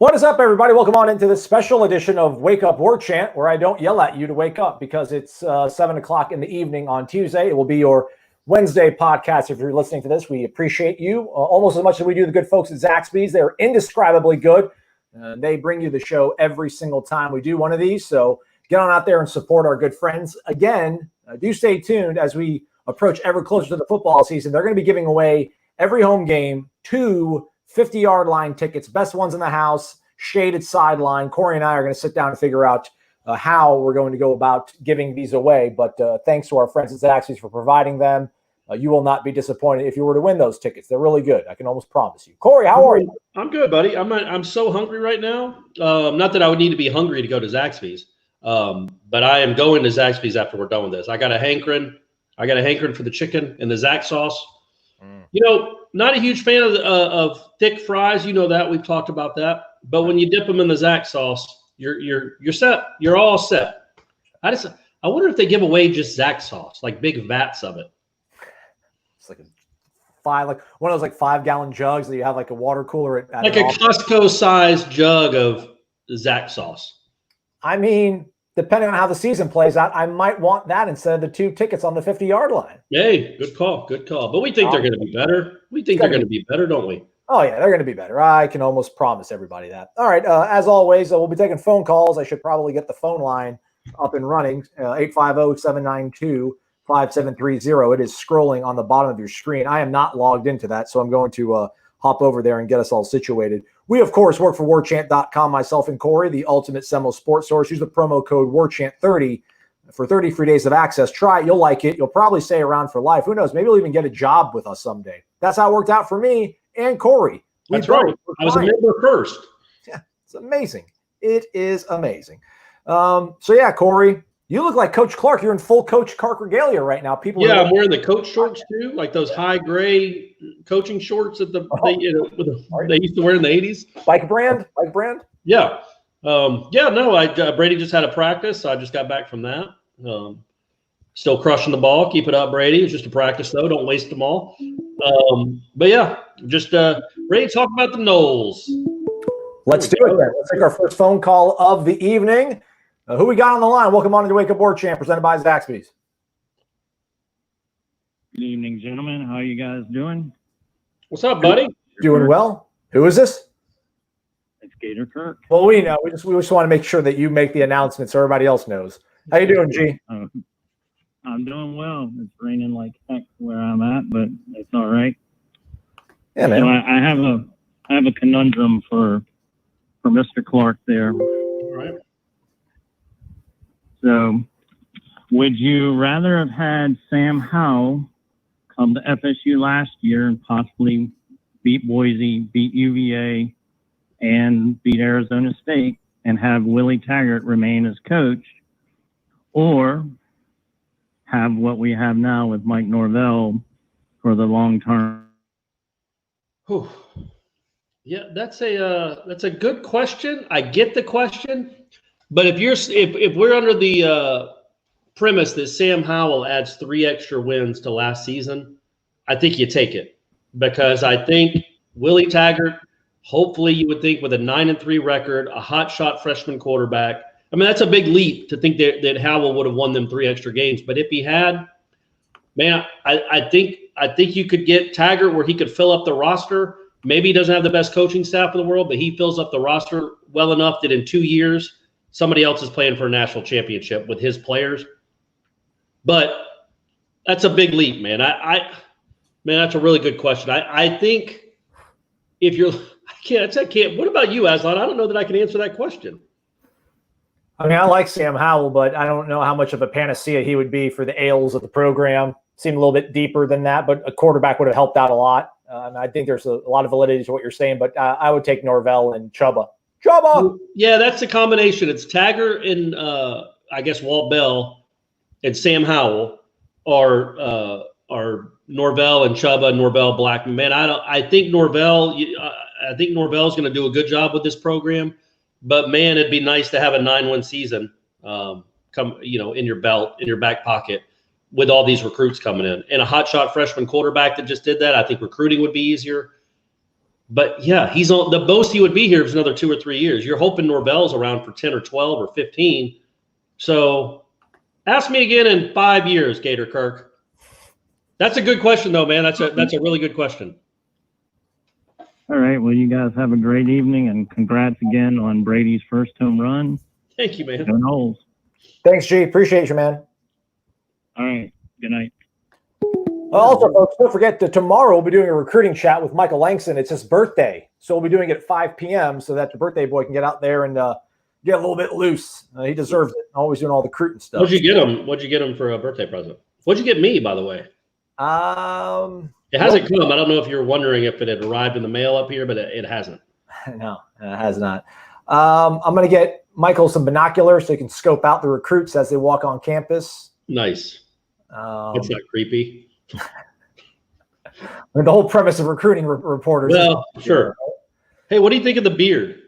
What is up, everybody? Welcome on into this special edition of Wake Up Warchant, where I don't yell at you to wake up because it's 7 o'clock in the evening on Tuesday. It will be your Wednesday podcast if you're listening to this. We appreciate you almost as much as we do the good folks at Zaxby's. They're indescribably good. They bring you the show every single time we do one of these. So get on out there and support our good friends. Again, do stay tuned as we approach ever closer to the football season. They're going to be giving away every home game 2 50-yard line tickets, best ones in the house, shaded sideline. Corey and I are going to sit down and figure out how we're going to go about giving these away. But thanks to our friends at Zaxby's for providing them. You will not be disappointed if you were to win those tickets. They're really good. I can almost promise you. Corey, how are you? I'm good, buddy. I'm so hungry right now. Not that I would need to be hungry to go to Zaxby's, but I am going to Zaxby's after we're done with this. I got a hankering for the chicken and the Zax sauce. You know, not a huge fan of thick fries. You know that. We've talked about that. But when you dip them in the Zax sauce, you're set. You're all set. I wonder if they give away just Zax sauce, like big vats of it. It's like one of those 5-gallon jugs that you have like a water cooler at like a Costco-sized jug of Zax sauce. I mean, depending on how the season plays out, I might want that instead of the 2 tickets on the 50-yard line. Hey, good call. Good call. But we think they're going to be better. We think they're going to be better, don't we? Oh, yeah, they're going to be better. I can almost promise everybody that. All right, as always, we'll be taking phone calls. I should probably get the phone line up and running, 850-792-5730. It is scrolling on the bottom of your screen. I am not logged into that, so I'm going to hop over there and get us all situated. We, of course, work for warchant.com, myself and Corey, the ultimate Seminole sports source. Use the promo code WARCHANT30 for 30 free days of access. Try it. You'll like it. You'll probably stay around for life. Who knows? Maybe you'll even get a job with us someday. That's how it worked out for me and Corey. That's right. I was a member first. Yeah, it's amazing. It is amazing. So, yeah, Corey, you look like Coach Clark. You're in full Coach Clark regalia right now. I'm wearing the coach shorts too, like those high gray coaching shorts that they used to wear in the 80s. Bike brand? Yeah. Brady just had a practice. So I just got back from that. Still crushing the ball. Keep it up, Brady. It's just a practice, though. Don't waste them all. But yeah, just ready to talk about the Noles. Let's do it then. Let's take our first phone call of the evening. Who we got on the line? Welcome on to Wake Up Warchant, presented by Zaxby's. Good evening, gentlemen. How are you guys doing? What's up, buddy? Doing well. Who is this? It's Gator Kirk. Well, we know. We just want to make sure that you make the announcement so everybody else knows. How you doing, G? I'm doing well. It's raining like heck where I'm at, but it's all right. Yeah, man. So I have a conundrum for Mr. Clark there. All right. So, would you rather have had Sam Howell come to FSU last year and possibly beat Boise, beat UVA, and beat Arizona State, and have Willie Taggart remain as coach, or have what we have now with Mike Norvell for the long term? Yeah, that's a good question. I get the question, but if we're under the premise that Sam Howell adds 3 extra wins to last season, I think you take it, because I think Willie Taggart, hopefully you would think with a 9-3 record, a hotshot freshman quarterback. I mean, that's a big leap to think that Howell would have won them 3 extra games. But if he had, man, I think you could get Taggart where he could fill up the roster. Maybe he doesn't have the best coaching staff in the world, but he fills up the roster well enough that in 2 years, somebody else is playing for a national championship with his players. But that's a big leap, man. Man, that's a really good question. I think if you're – I can't. What about you, Aslan? I don't know that I can answer that question. I mean, I like Sam Howell, but I don't know how much of a panacea he would be for the ails of the program. Seemed a little bit deeper than that, but a quarterback would have helped out a lot. And I think there's a lot of validity to what you're saying, but I would take Norvell and Chuba. Yeah, that's the combination. It's Taggart and I guess Walt Bell and Sam Howell, or Norvell and Chuba, Norvell Blackman. Man, I think Norvell. I think Norvell's going to do a good job with this program. But man, it'd be nice to have a 9-win season come, in your belt, in your back pocket, with all these recruits coming in. And a hotshot freshman quarterback that just did that, I think recruiting would be easier. But yeah, he's on the most he would be here is another 2 or 3 years. You're hoping Norvell's around for 10 or 12 or 15. So ask me again in 5 years, Gator Kirk. That's a good question, though, man. That's a really good question. All right. Well, you guys have a great evening, and congrats again on Brady's first home run. Thank you, man. Go Noles. Thanks, G. Appreciate you, man. All right. Good night. Also, folks, don't forget that tomorrow we'll be doing a recruiting chat with Michael Langston. It's his birthday, so we'll be doing it at 5 p.m. so that the birthday boy can get out there and get a little bit loose. He deserves it. Always doing all the recruiting stuff. What'd you get him for a birthday present? What'd you get me, by the way? It hasn't come. I don't know if you're wondering if it had arrived in the mail up here, but it hasn't. No, it has not. I'm going to get Michael some binoculars so he can scope out the recruits as they walk on campus. Nice. That's not creepy. The whole premise of recruiting reporters. Well, sure. Hey, what do you think of the beard?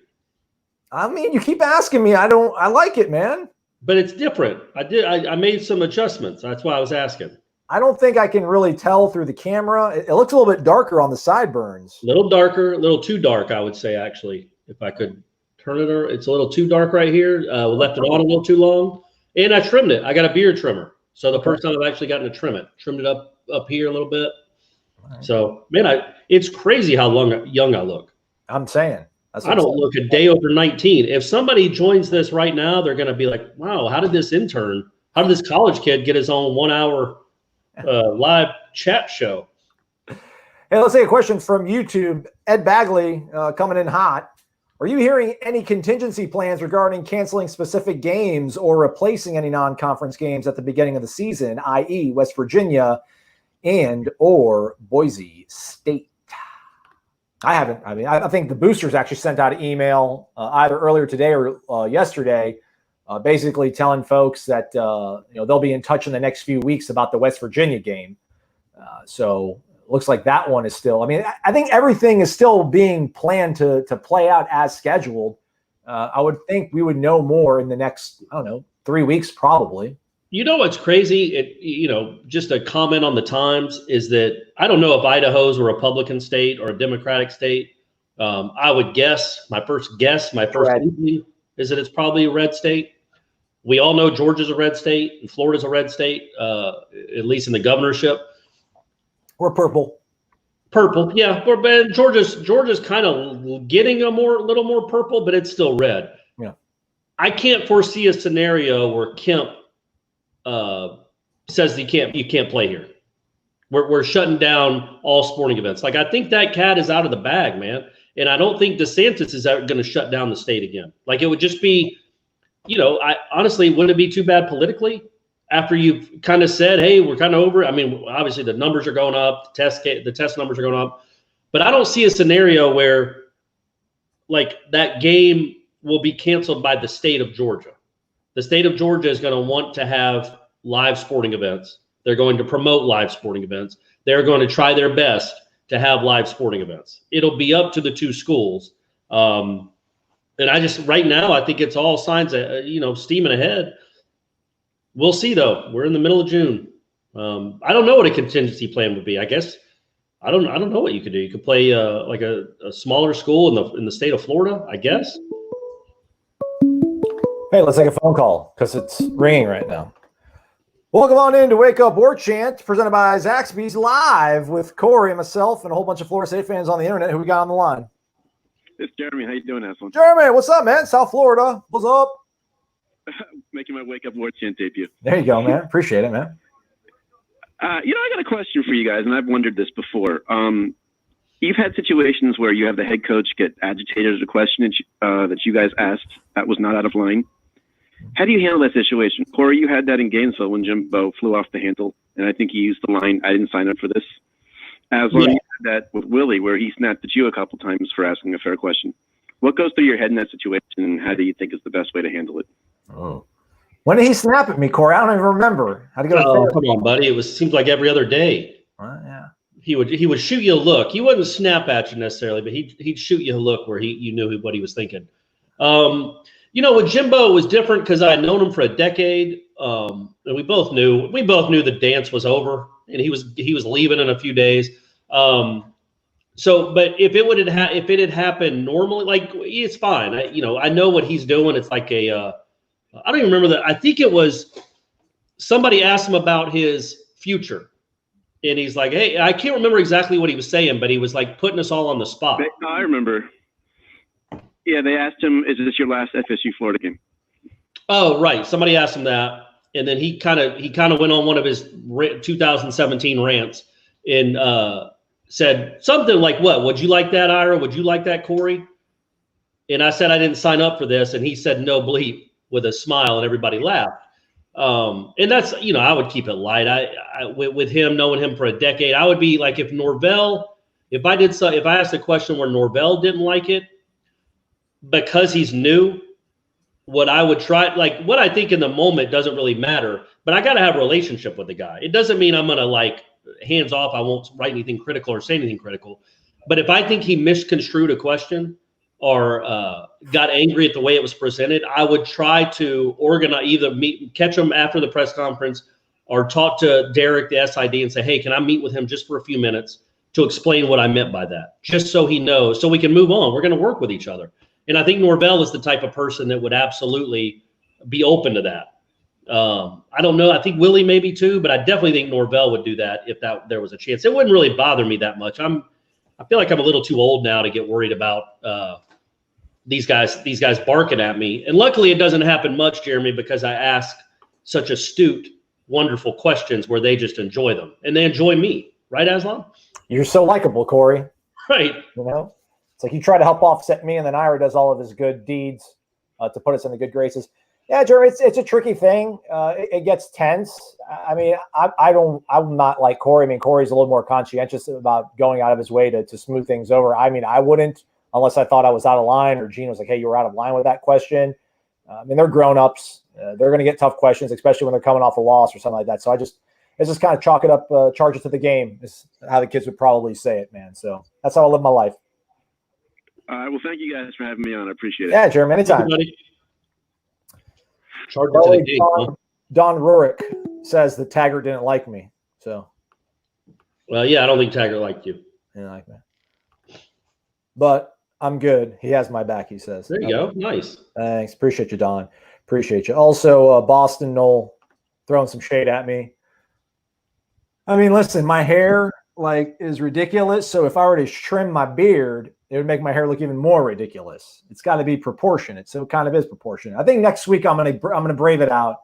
I mean, you keep asking me. I like it, man. But it's different. I made some adjustments. That's why I was asking. I don't think I can really tell through the camera. It looks a little bit darker on the sideburns. A little darker, a little too dark, I would say, actually. If I could turn it, it's a little too dark right here. We left it on a little too long. And I trimmed it. I got a beard trimmer. So the first time I've actually gotten to trim it. Trimmed it up here a little bit. Right. So, man, it's crazy how young I look. I'm saying. I don't look a day over 19. If somebody joins this right now, they're going to be like, wow, how did this college kid get his own 1 hour live chat show? Hey, let's take a question from YouTube. Ed Bagley coming in hot. Are you hearing any contingency plans regarding canceling specific games or replacing any non-conference games at the beginning of the season, i.e. West Virginia and or Boise State? I haven't. I mean, I think the boosters actually sent out an email either earlier today or yesterday, basically telling folks that they'll be in touch in the next few weeks about the West Virginia game. So it looks like that one is still. I mean, I think everything is still being planned to play out as scheduled. I would think we would know more in the next 3 weeks probably. You know what's crazy? Just a comment on the times is that I don't know if Idaho's a Republican state or a Democratic state. I would guess, my first inkling is that it's probably a red state. We all know Georgia's a red state and Florida's a red state, at least in the governorship. We're purple. Purple, yeah. But Georgia's kind of getting a little more purple, but it's still red. Yeah. I can't foresee a scenario where Kemp says you can't play here. We're shutting down all sporting events. Like, I think that cat is out of the bag, man. And I don't think DeSantis is going to shut down the state again. Like, it would just be, I honestly, wouldn't it be too bad politically after you've kind of said, hey, we're kind of over it? I mean, obviously the numbers are going up, the test numbers are going up, but I don't see a scenario where like that game will be canceled by the state of Georgia. The state of Georgia is going to want to have live sporting events. They're going to promote live sporting events. They're going to try their best to have live sporting events. It'll be up to the two schools. And right now, I think it's all signs of, steaming ahead. We'll see, though. We're in the middle of June. I don't know what a contingency plan would be. I guess I don't know what you could do. You could play like a smaller school in the state of Florida, I guess. Hey, let's take a phone call because it's ringing right now. Welcome on in to Wake Up Warchant, presented by Zaxby's, live with Corey and myself and a whole bunch of Florida State fans on the internet. Who we got on the line? It's Jeremy. How you doing, asshole? Jeremy, what's up, man? South Florida. What's up? Making my Wake Up Warchant debut. There you go, man. Appreciate it, man. I got a question for you guys, and I've wondered this before. You've had situations where you have the head coach get agitated at a question that you guys asked that was not out of line. How do you handle that situation? Corey, you had that in Gainesville when Jimbo flew off the handle, and I think he used the line, I didn't sign up for this. As well, you had that with Willie, where he snapped at you a couple times for asking a fair question. What goes through your head in that situation, and how do you think is the best way to handle it? Oh. When did he snap at me, Corey? I don't even remember. How'd he go? Oh, come on, buddy. It seemed like every other day. Yeah. He would shoot you a look. He wouldn't snap at you necessarily, but he'd shoot you a look where you knew what he was thinking. With Jimbo, it was different because I had known him for a decade, and we both knew the dance was over, and he was leaving in a few days. So, but if it had happened normally, like it's fine. I know what he's doing. It's like I don't even remember that. I think it was somebody asked him about his future, and he's like, "Hey, I can't remember exactly what he was saying, but he was like putting us all on the spot." I remember. Yeah, they asked him, "Is this your last FSU Florida game?" Oh, right. Somebody asked him that, and then he kind of went on one of his 2017 rants and said something like, "What? Would you like that, Ira? Would you like that, Corey?" And I said I didn't sign up for this, and he said no bleep with a smile, and everybody laughed. And that's I would keep it light. With him, knowing him for a decade, I would be like if I asked a question where Norvell didn't like it because he's new. What I would try, like what I think in the moment doesn't really matter, but I got to have a relationship with the guy. It doesn't mean I'm going to like hands off. I won't write anything critical or say anything critical. But if I think he misconstrued a question or got angry at the way it was presented, I would try to organize, either catch him after the press conference or talk to Derek, the SID, and say, "Hey, can I meet with him just for a few minutes to explain what I meant by that? Just so he knows, so we can move on. We're going to work with each other." And I think Norvell is the type of person that would absolutely be open to that. I don't know. I think Willie maybe too, but I definitely think Norvell would do that if there was a chance. It wouldn't really bother me that much. I feel like I'm a little too old now to get worried about these guys barking at me. And luckily it doesn't happen much, Jeremy, because I ask such astute, wonderful questions where they just enjoy them and they enjoy me. Right, Aslan? You're so likable, Corey. Right. It's like you try to help offset me, and then Ira does all of his good deeds to put us in the good graces. Yeah, Jeremy, it's a tricky thing. It gets tense. I mean, I'm not like Corey. I mean, Corey's a little more conscientious about going out of his way to smooth things over. I mean, I wouldn't unless I thought I was out of line or Gene was like, "Hey, you were out of line with that question." I mean, they're grown-ups. They're going to get tough questions, especially when they're coming off a loss or something like that. So it's just kind of chalk it up, charge it to the game is how the kids would probably say it, man. So that's how I live my life. All right. Well, thank you guys for having me on. I appreciate it. Yeah, Jeremy, anytime. Charge it to the game, Don Rurik says that Taggart didn't like me. So, well, yeah, I don't think Taggart liked you. He didn't like me. But I'm good. He has my back, he says. There you go. Nice. Thanks. Appreciate you, Don. Appreciate you. Also, Boston Noel throwing some shade at me. I mean, listen, my hair is ridiculous. So if I were to trim my beard, it would make my hair look even more ridiculous. It's got to be proportionate. So it kind of is proportionate. I think next week I'm gonna brave it out.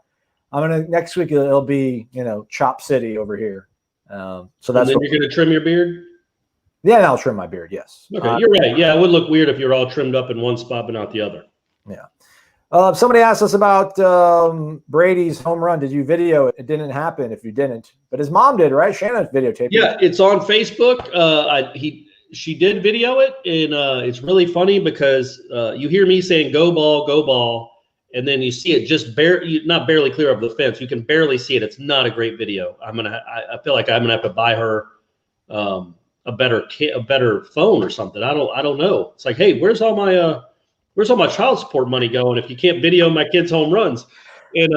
Next week it'll be Chop City over here. So that's. And then you're gonna trim your beard. Yeah, I'll trim my beard. Yes. Okay, you're right. Yeah, it would look weird if you're all trimmed up in one spot but not the other. Yeah. Somebody asked us about Brady's home run. Did you video it? It didn't happen if you didn't, but his mom did, right? Shannon videotaped it. Yeah, it's on Facebook. She did video it, and it's really funny because you hear me saying "Go ball," and then you see it just not barely clear of the fence. You can barely see it. It's not a great video. I feel like I'm gonna have to buy her a better phone or something. I don't know. It's like, hey, where's all my child support money going if you can't video my kids' home runs? And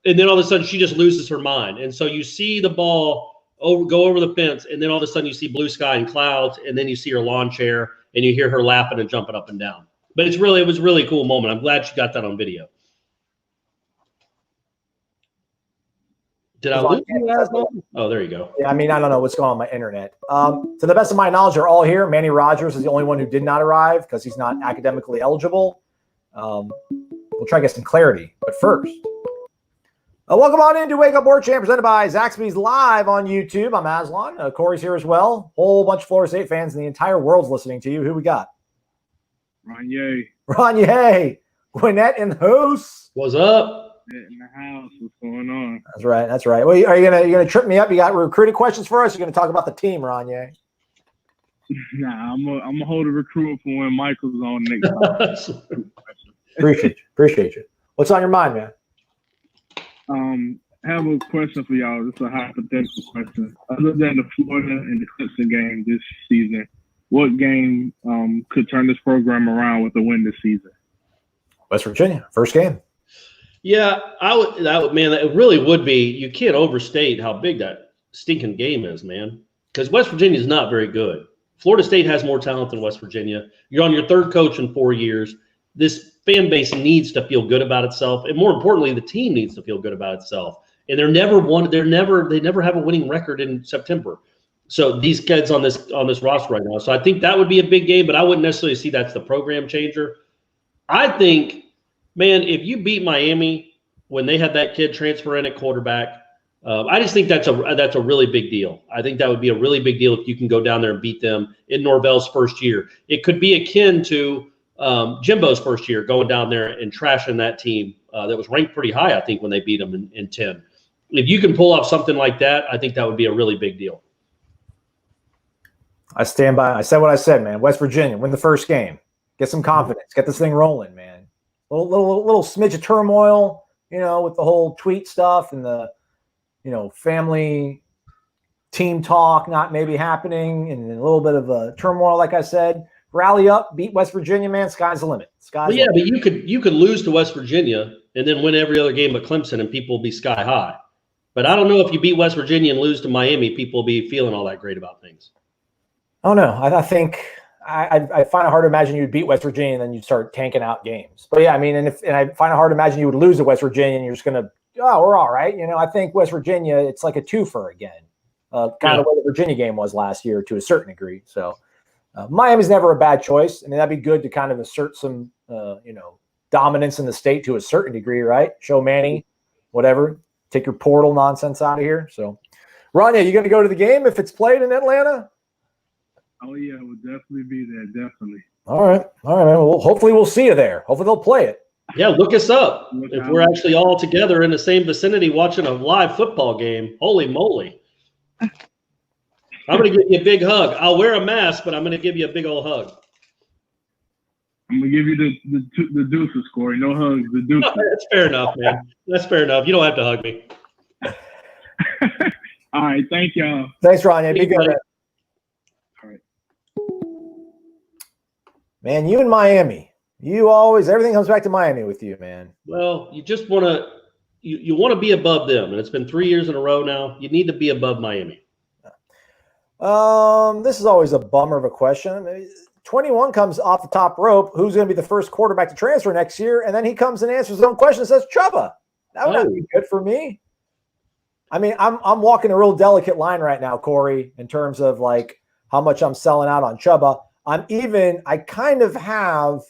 then all of a sudden she just loses her mind. And so you see the ball go over the fence, and then all of a sudden you see blue sky and clouds, and then you see her lawn chair, and you hear her laughing and jumping up and down. But it was a really cool moment. I'm glad she got that on video. Did I lose you? Oh, there you go. Yeah, I mean, I don't know what's going on with my internet. To the best of my knowledge, they're all here. Manny Rogers is the only one who did not arrive because he's not academically eligible. We'll try to get some clarity. But first, welcome on into Wake Up Warchant presented by Zaxby's live on YouTube. I'm Aslan. Corey's here as well. Whole bunch of Florida State fans and the entire world's listening to you. Who we got? Ronye. Gwinnett in the house. What's up? In the house, what's going on? That's right. Well, are you gonna trip me up? You got recruiting questions for us? You're gonna talk about the team, Ronye? Nah, I'm gonna hold a recruit for when Michael's on next time. Appreciate you. What's on your mind, man? I have a question for y'all. This is a hypothetical question. Other than the Florida and the Clemson game this season, what game could turn this program around with a win this season? West Virginia, first game. Yeah, man, it really would be. You can't overstate how big that stinking game is, man. Because West Virginia is not very good. Florida State has more talent than West Virginia. You're on your third coach in 4 years. This fan base needs to feel good about itself, and more importantly, the team needs to feel good about itself. And they never have a winning record in September. So these kids on this roster right now. So I think that would be a big game, but I wouldn't necessarily see that's the program changer. I think, man, if you beat Miami when they had that kid transfer in at quarterback, I just think that's a really big deal. I think that would be a really big deal if you can go down there and beat them in Norvell's first year. It could be akin to Jimbo's first year, going down there and trashing that team that was ranked pretty high, I think, when they beat them in 10. If you can pull off something like that, I think that would be a really big deal. I stand by. I said what I said, man. West Virginia, win the first game. Get some confidence. Get this thing rolling, man. Little smidge of turmoil, with the whole tweet stuff and the, family team talk not maybe happening, and a little bit of a turmoil, like I said. Rally up, beat West Virginia, man. Sky's the limit. But you could lose to West Virginia and then win every other game but Clemson, and people will be sky high. But I don't know if you beat West Virginia and lose to Miami, people will be feeling all that great about things. Oh no, I think I find it hard to imagine you'd beat West Virginia and then you'd start tanking out games. But yeah, I mean, and I find it hard to imagine you would lose to West Virginia and you're just gonna, we're all right. I think West Virginia, it's like a twofer again, kind of the way the Virginia game was last year to a certain degree. So Miami's never a bad choice. I mean, that'd be good to kind of assert some, dominance in the state to a certain degree, right? Show Manny, whatever. Take your portal nonsense out of here. So, Rania, you going to go to the game if it's played in Atlanta? Oh, yeah, we'll definitely be there, definitely. All right, man. Well, hopefully we'll see you there. Hopefully they'll play it. Yeah, look us up. If we're actually all together in the same vicinity watching a live football game, holy moly. I'm going to give you a big hug. I'll wear a mask, but I'm going to give you a big old hug. I'm going to give you the deuces, Corey. No hugs, the deuces. No, that's fair enough, man. That's fair enough. You don't have to hug me. All right, thank y'all. Thanks, Rania. Be good, man. All right. Man, you and Miami. Everything comes back to Miami with you, man. Well, you just want to you want to be above them, and it's been 3 years in a row now. You need to be above Miami. This is always a bummer of a question. 21 comes off the top rope. Who's going to be the first quarterback to transfer next year? And then he comes and answers his own question and says, Chubba. That would not be good for me. I mean, I'm walking a real delicate line right now, Corey, in terms of like how much I'm selling out on Chubba. I kind of have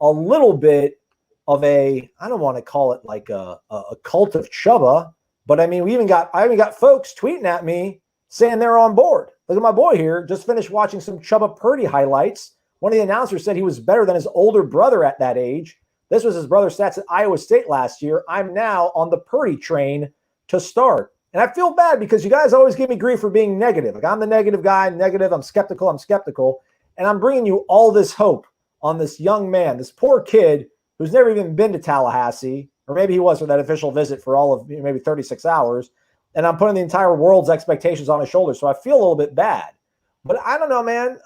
a little bit of I don't want to call it like a cult of Chubba, but I mean, I even got folks tweeting at me saying they're on board. Look at my boy here. Just finished watching some Chubba Purdy highlights. One of the announcers said he was better than his older brother at that age. This was his brother's stats at Iowa State last year. I'm now on the Purdy train to start. And I feel bad because you guys always give me grief for being negative. Like, I'm the negative guy, I'm skeptical. And I'm bringing you all this hope on this young man, this poor kid who's never even been to Tallahassee, or maybe he was for that official visit for all of maybe 36 hours. And I'm putting the entire world's expectations on his shoulders. So I feel a little bit bad. But I don't know, man.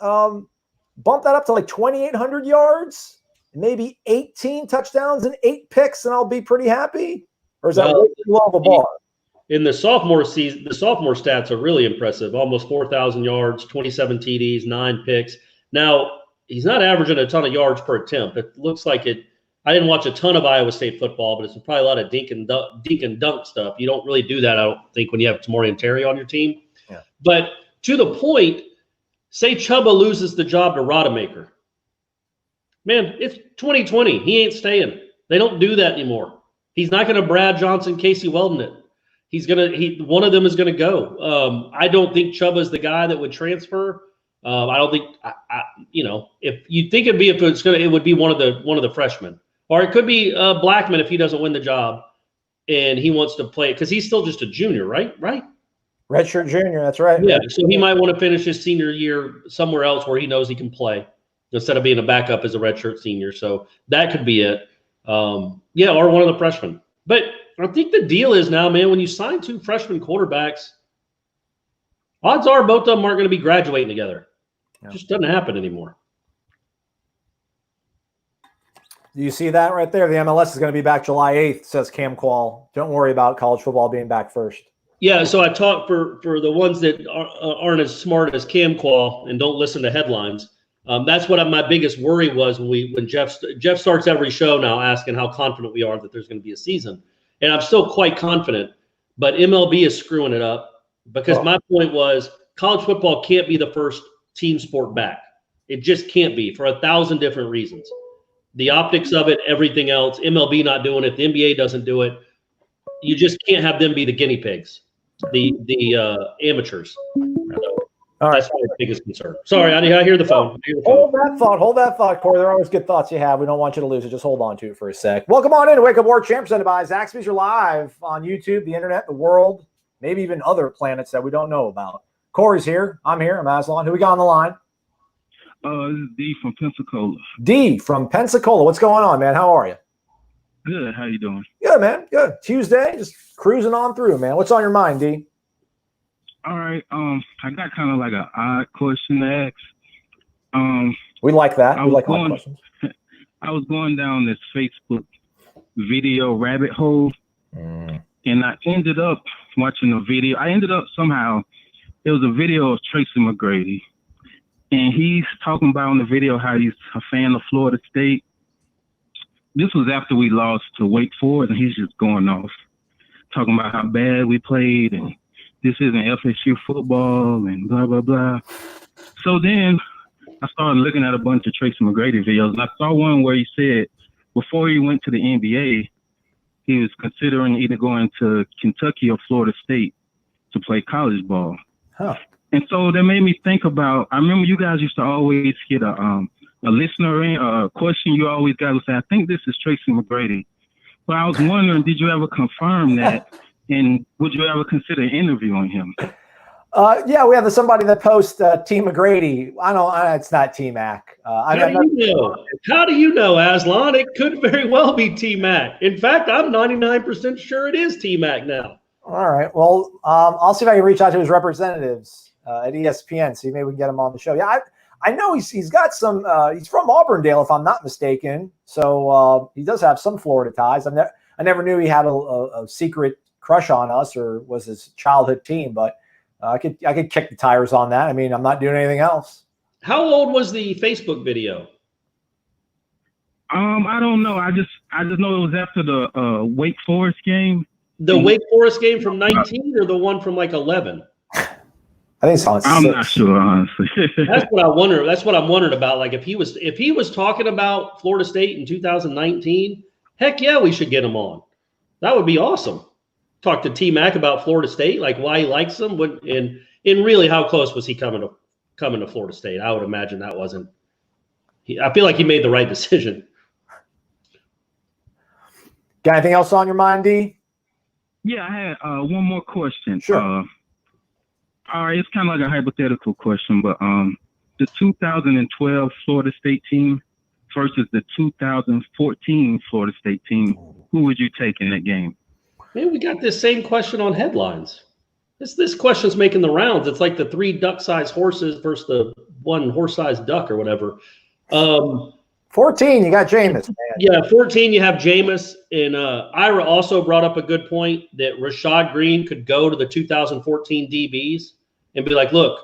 Bump that up to like 2,800 yards, maybe 18 touchdowns and 8 picks, and I'll be pretty happy? Or is that way too low of a bar? In the sophomore season, the sophomore stats are really impressive. Almost 4,000 yards, 27 TDs, 9 picks. Now, he's not averaging a ton of yards per attempt. It looks like it. I didn't watch a ton of Iowa State football, but it's probably a lot of dink and dunk stuff. You don't really do that, I don't think, when you have Tamori and Terry on your team. Yeah. But to the point, say Chubba loses the job to Rodemaker. Man, it's 2020. He ain't staying. They don't do that anymore. He's not going to Brad Johnson, Casey Weldon it. One of them is going to go. I don't think Chubba's the guy that would transfer. I don't think, if you think it would be one of the freshmen, or it could be Blackman if he doesn't win the job and he wants to play, because he's still just a junior, right? Redshirt junior, that's right. Yeah, so he might want to finish his senior year somewhere else where he knows he can play instead of being a backup as a redshirt senior. So that could be it. Or one of the freshmen. But I think the deal is now, man, when you sign 2 freshman quarterbacks, odds are both of them aren't going to be graduating together. Yeah. It just doesn't happen anymore. Do you see that right there? The MLS is going to be back July 8th, says Cam Qual. Don't worry about college football being back first. Yeah, so I talk for the ones that aren't as smart as Cam Qual and don't listen to headlines. That's what my biggest worry was when Jeff starts every show now asking how confident we are that there's going to be a season, and I'm still quite confident. But MLB is screwing it up because my point was college football can't be the first team sport back. It just can't be for 1,000 different reasons. The optics of it, everything else. MLB not doing it, the NBA doesn't do it. You just can't have them be the guinea pigs. The amateurs. All right. That's my biggest concern. Sorry, I hear the phone. Hold that thought, Corey. There are always good thoughts you have. We don't want you to lose it. Just hold on to it for a sec. Welcome on in to Wake Up Warchant, presented by Zaxby's. You're live on YouTube, the internet, the world, maybe even other planets that we don't know about. Corey's here. I'm here. I'm Aslan. Who we got on the line? This is D from Pensacola. D from Pensacola. What's going on, man? How are you? Good. How you doing? Good, man. Good. Tuesday, just cruising on through, man. What's on your mind, D? All right. I got kind of like an odd question to ask. We like that. We like odd going, questions. I was going down this Facebook video rabbit hole, and I ended up watching a video. It was a video of Tracy McGrady, and he's talking about in the video how he's a fan of Florida State. This was after we lost to Wake Forest, and he's just going off, talking about how bad we played, and this isn't FSU football, and blah, blah, blah. So then I started looking at a bunch of Tracy McGrady videos, and I saw one where he said before he went to the NBA, he was considering either going to Kentucky or Florida State to play college ball. Huh. And so that made me think about, I remember you guys used to always get a listener in, a question you always got to say, I think this is Tracy McGrady. But I was wondering, did you ever confirm that? And would you ever consider interviewing him? Yeah, we have somebody that posts Team McGrady. I don't. It's not Team Mac. How do you know, Aslan? It could very well be T Mac. In fact, I'm 99% sure it is T Mac now. All right. Well, I'll see if I can reach out to his representatives at ESPN. See, maybe we can get him on the show. Yeah, I know he's got some. He's from Auburndale, if I'm not mistaken. So he does have some Florida ties. I never knew he had a secret crush on us or was his childhood team, but I could kick the tires on that. I mean, I'm not doing anything else. How old was the Facebook video? I don't know. I just know it was after the Wake Forest game. The Wake Forest game from 19 or the one from like 11? I think it's on 6. I'm not sure, honestly. That's what I wonder. That's what I'm wondering about. Like if he was talking about Florida State in 2019, heck yeah, we should get him on. That would be awesome. Talk to T Mac about Florida State, like why he likes them, and really how close was he coming to Florida State? I would imagine that wasn't. I feel like he made the right decision. Got anything else on your mind, D? Yeah, I had one more question. Sure. All right, it's kind of like a hypothetical question, but the 2012 Florida State team versus the 2014 Florida State team, who would you take in that game? Man, we got this same question on headlines. This question's making the rounds. It's like the 3 duck-sized horses versus the 1 horse-sized duck or whatever. 14, you got Jameis, man. Yeah, 14, you have Jameis. And Ira also brought up a good point that Rashad Green could go to the 2014 DBs and be like, look,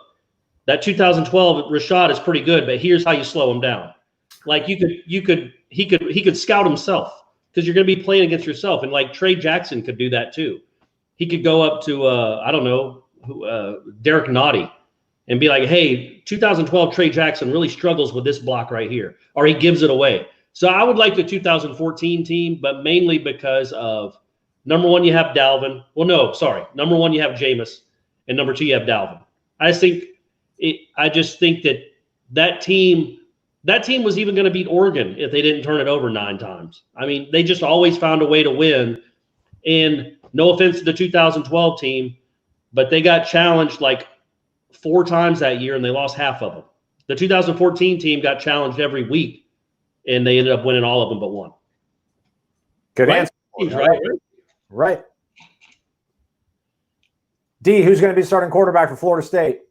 that 2012 Rashad is pretty good, but here's how you slow him down. Like he could scout himself. Because you're going to be playing against yourself. And like Trey Jackson could do that too. He could go up to, Derek Nottie and be like, hey, 2012 Trey Jackson really struggles with this block right here. Or he gives it away. So I would like the 2014 team, but mainly because of, number 1, you have Dalvin. Well, no, sorry. Number 1, you have Jameis. And number 2, you have Dalvin. I just think that team was even going to beat Oregon if they didn't turn it over 9 times. I mean, they just always found a way to win. And no offense to the 2012 team, but they got challenged like 4 times that year and they lost half of them. The 2014 team got challenged every week and they ended up winning all of them but 1. Good right? answer. Right. D, who's going to be starting quarterback for Florida State?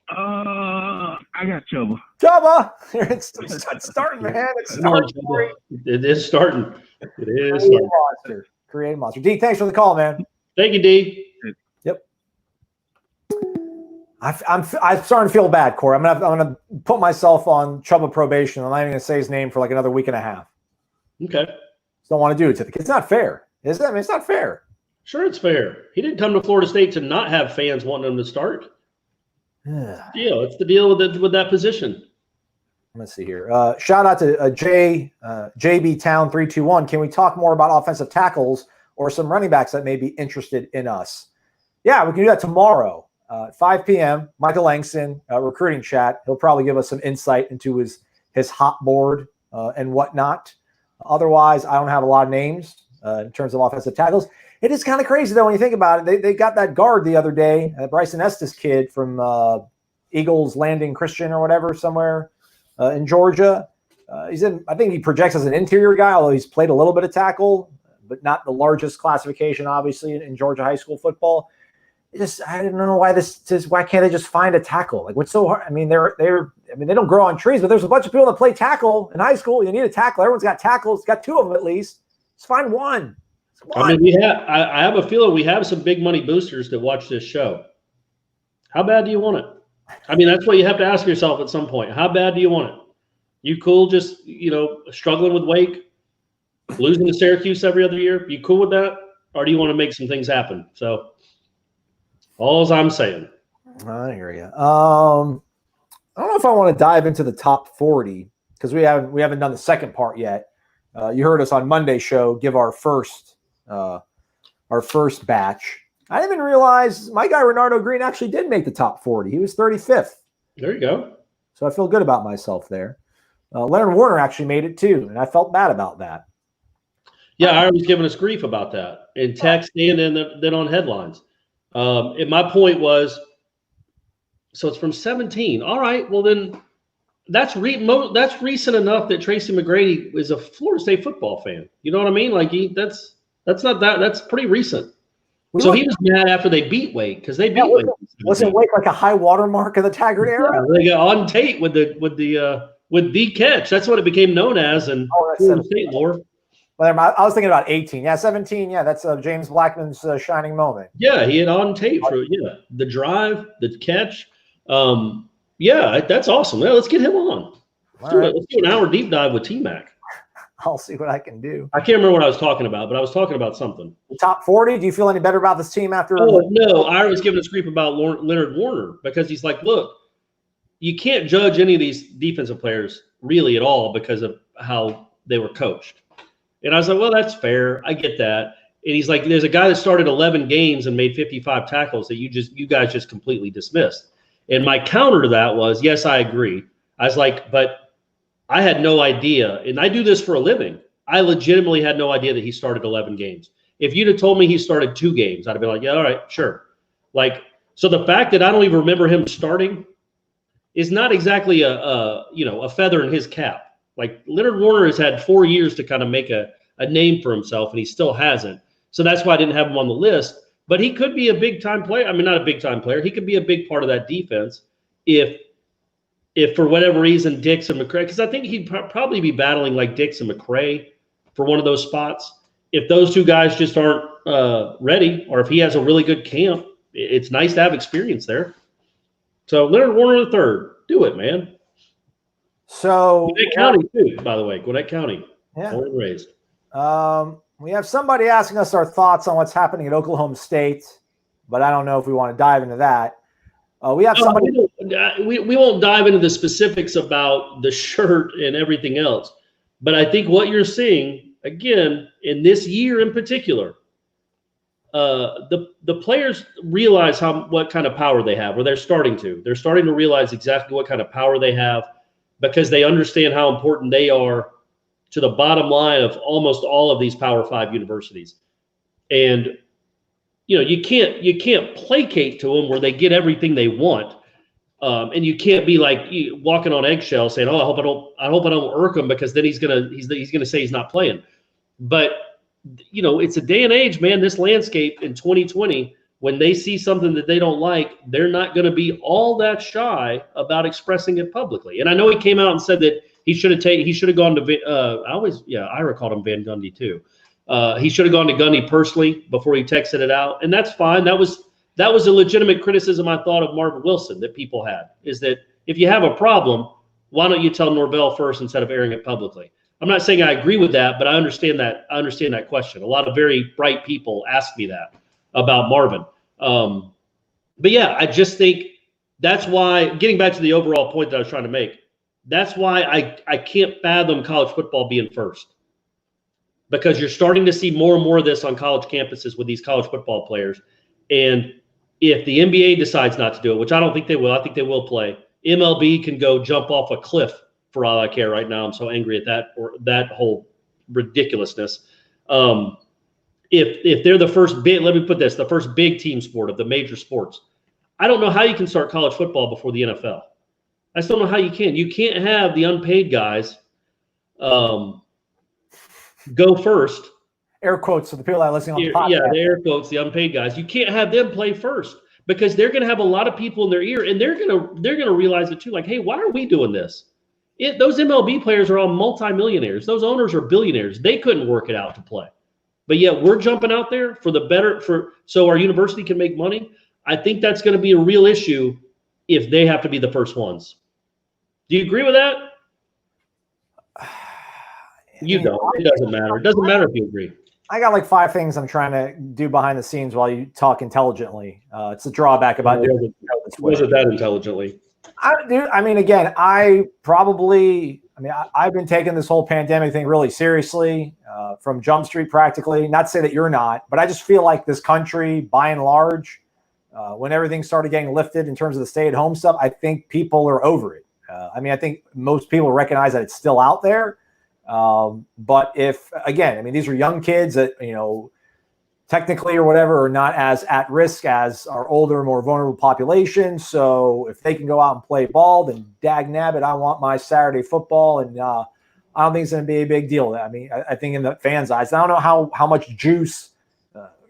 I got Chuba. Chuba! It's starting, man. It's starting. It is starting. It is Create a monster. D, thanks for the call, man. Thank you, D. I'm starting to feel bad, Corey. I'm gonna put myself on trouble probation. I'm not even gonna say his name for like another week and a half. Okay. Just don't want to do it to the kids. It's not fair, is it? I mean, it's not fair. Sure, it's fair. He didn't come to Florida State to not have fans wanting him to start. It's the deal with that position. Let's see here. Shout out to JB Town 321. Can we talk more about offensive tackles or some running backs that may be interested in us? Yeah, we can do that tomorrow. 5 p.m., Michael Langston, recruiting chat. He'll probably give us some insight into his hot board and whatnot. Otherwise, I don't have a lot of names in terms of offensive tackles. It is kind of crazy, though, when you think about it. They got that guard the other day, Bryson Estes kid from Eagles Landing Christian or whatever, somewhere in Georgia. I think he projects as an interior guy, although he's played a little bit of tackle, but not the largest classification, obviously, in Georgia high school football. I don't know why can't they just find a tackle? Like, what's so hard? I mean, they don't grow on trees, but there's a bunch of people that play tackle in high school. You need a tackle. Everyone's got tackles. Got 2 of them at least. Just find one. I mean, I have a feeling we have some big money boosters that watch this show. How bad do you want it? I mean, that's what you have to ask yourself at some point. How bad do you want it? You cool just, struggling with Wake, losing to Syracuse every other year? You cool with that? Or do you want to make some things happen? So all I'm saying. I hear you. I don't know if I want to dive into the top 40 because we haven't done the second part yet. You heard us on Monday's show give our first batch. I didn't even realize my guy Renardo Green actually did make the top 40. He was 35th. There you go. So I feel good about myself there. Leonard Warner actually made it too, and I felt bad about that. Yeah, I was giving us grief about that in text and then on headlines. And my point was, so it's from 17. All right, well then that's recent enough that Tracy McGrady is a Florida State football fan. You know what I mean? Like that's pretty recent. So he was mad after they beat Wake because they beat Wake. Wasn't Wake like a high watermark of the Taggart era? Yeah, they got on tape with the catch. That's what it became known as. And Florida State lore. Well, I was thinking about 18. Yeah, 17. Yeah, that's James Blackman's shining moment. Yeah, he had on tape for the drive, the catch. Yeah, that's awesome. Yeah, let's get him on. Let's do an hour deep dive with T-Mac. I'll see what I can do. I can't remember what I was talking about, but I was talking about something. The top 40? Do you feel any better about this team after? Oh, no. I was giving us grief about Leonard Warner because he's like, look, you can't judge any of these defensive players really at all because of how they were coached. And I was like, well, that's fair. I get that. And he's like, there's a guy that started 11 games and made 55 tackles that you guys just completely dismissed. And my counter to that was, yes, I agree. I was like, but I had no idea. And I do this for a living. I legitimately had no idea that he started 11 games. If you'd have told me he started 2 games, I'd have been like, yeah, all right, sure. Like, so the fact that I don't even remember him starting is not exactly a feather in his cap. Like Leonard Warner has had 4 years to kind of make a name for himself, and he still hasn't. So that's why I didn't have him on the list. But he could be a big-time player. I mean, not a big-time player. He could be a big part of that defense if for whatever reason Dix and McCray, because I think he'd probably be battling like Dix and McCray for one of those spots. If those 2 guys just aren't ready, or if he has a really good camp, it's nice to have experience there. So Leonard Warner III, do it, man. So Gwinnett County too, by the way. Gwinnett County, born and raised. We have somebody asking us our thoughts on what's happening at Oklahoma State, but I don't know if we want to dive into that. We have somebody. We won't dive into the specifics about the shirt and everything else, but I think what you're seeing again in this year in particular, the players realize what kind of power they have, or they're starting to. They're starting to realize exactly what kind of power they have because they understand how important they are to the bottom line of almost all of these Power 5 universities. And you can't placate to them where they get everything they want, and you can't be like walking on eggshells saying, "Oh, I hope I don't irk him because then he's gonna say he's not playing." But it's a day and age, man. This landscape in 2020, when they see something that they don't like, they're not going to be all that shy about expressing it publicly. And I know he came out and said that he should have gone to Ira called him Van Gundy too. He should have gone to Gundy personally before he texted it out, and that's fine. That that was a legitimate criticism I thought of Marvin Wilson that people had, is that if you have a problem, why don't you tell Norvell first instead of airing it publicly? I'm not saying I agree with that, but I understand that question. A lot of very bright people ask me that about Marvin. But yeah, I just think that's why, getting back to the overall point that I was trying to make, that's why I can't fathom college football being first. Because you're starting to see more and more of this on college campuses with these college football players. And if the NBA decides not to do it, which I don't think they will, I think they will play, MLB can go jump off a cliff for all I care right now. I'm so angry at that whole ridiculousness. If they're the first big, let me put this, the first big team sport of the major sports, I don't know how you can start college football before the NFL. I just don't know how you can. You can't have the unpaid guys go first. Air quotes for the people that are listening on the podcast. Yeah, the air quotes, the unpaid guys. You can't have them play first because they're going to have a lot of people in their ear, and they're going to realize it too. Like, hey, why are we doing this? Those MLB players are all multimillionaires. Those owners are billionaires. They couldn't work it out to play, but yet we're jumping out there so our university can make money. I think that's going to be a real issue if they have to be the first ones. Do you agree with that? You don't. It doesn't matter. It doesn't matter if you agree. I got like 5 things I'm trying to do behind the scenes while you talk intelligently. It's a drawback about doing it this way. Wasn't that intelligently? I've been taking this whole pandemic thing really seriously from Jump Street practically. Not to say that you're not, but I just feel like this country, by and large, when everything started getting lifted in terms of the stay-at-home stuff, I think people are over it. I think most people recognize that it's still out there. But these are young kids that, technically or whatever are not as at risk as our older, more vulnerable population. So if they can go out and play ball, then dag nabbit, I want my Saturday football. And I don't think it's going to be a big deal. I think in the fans' eyes, I don't know how much juice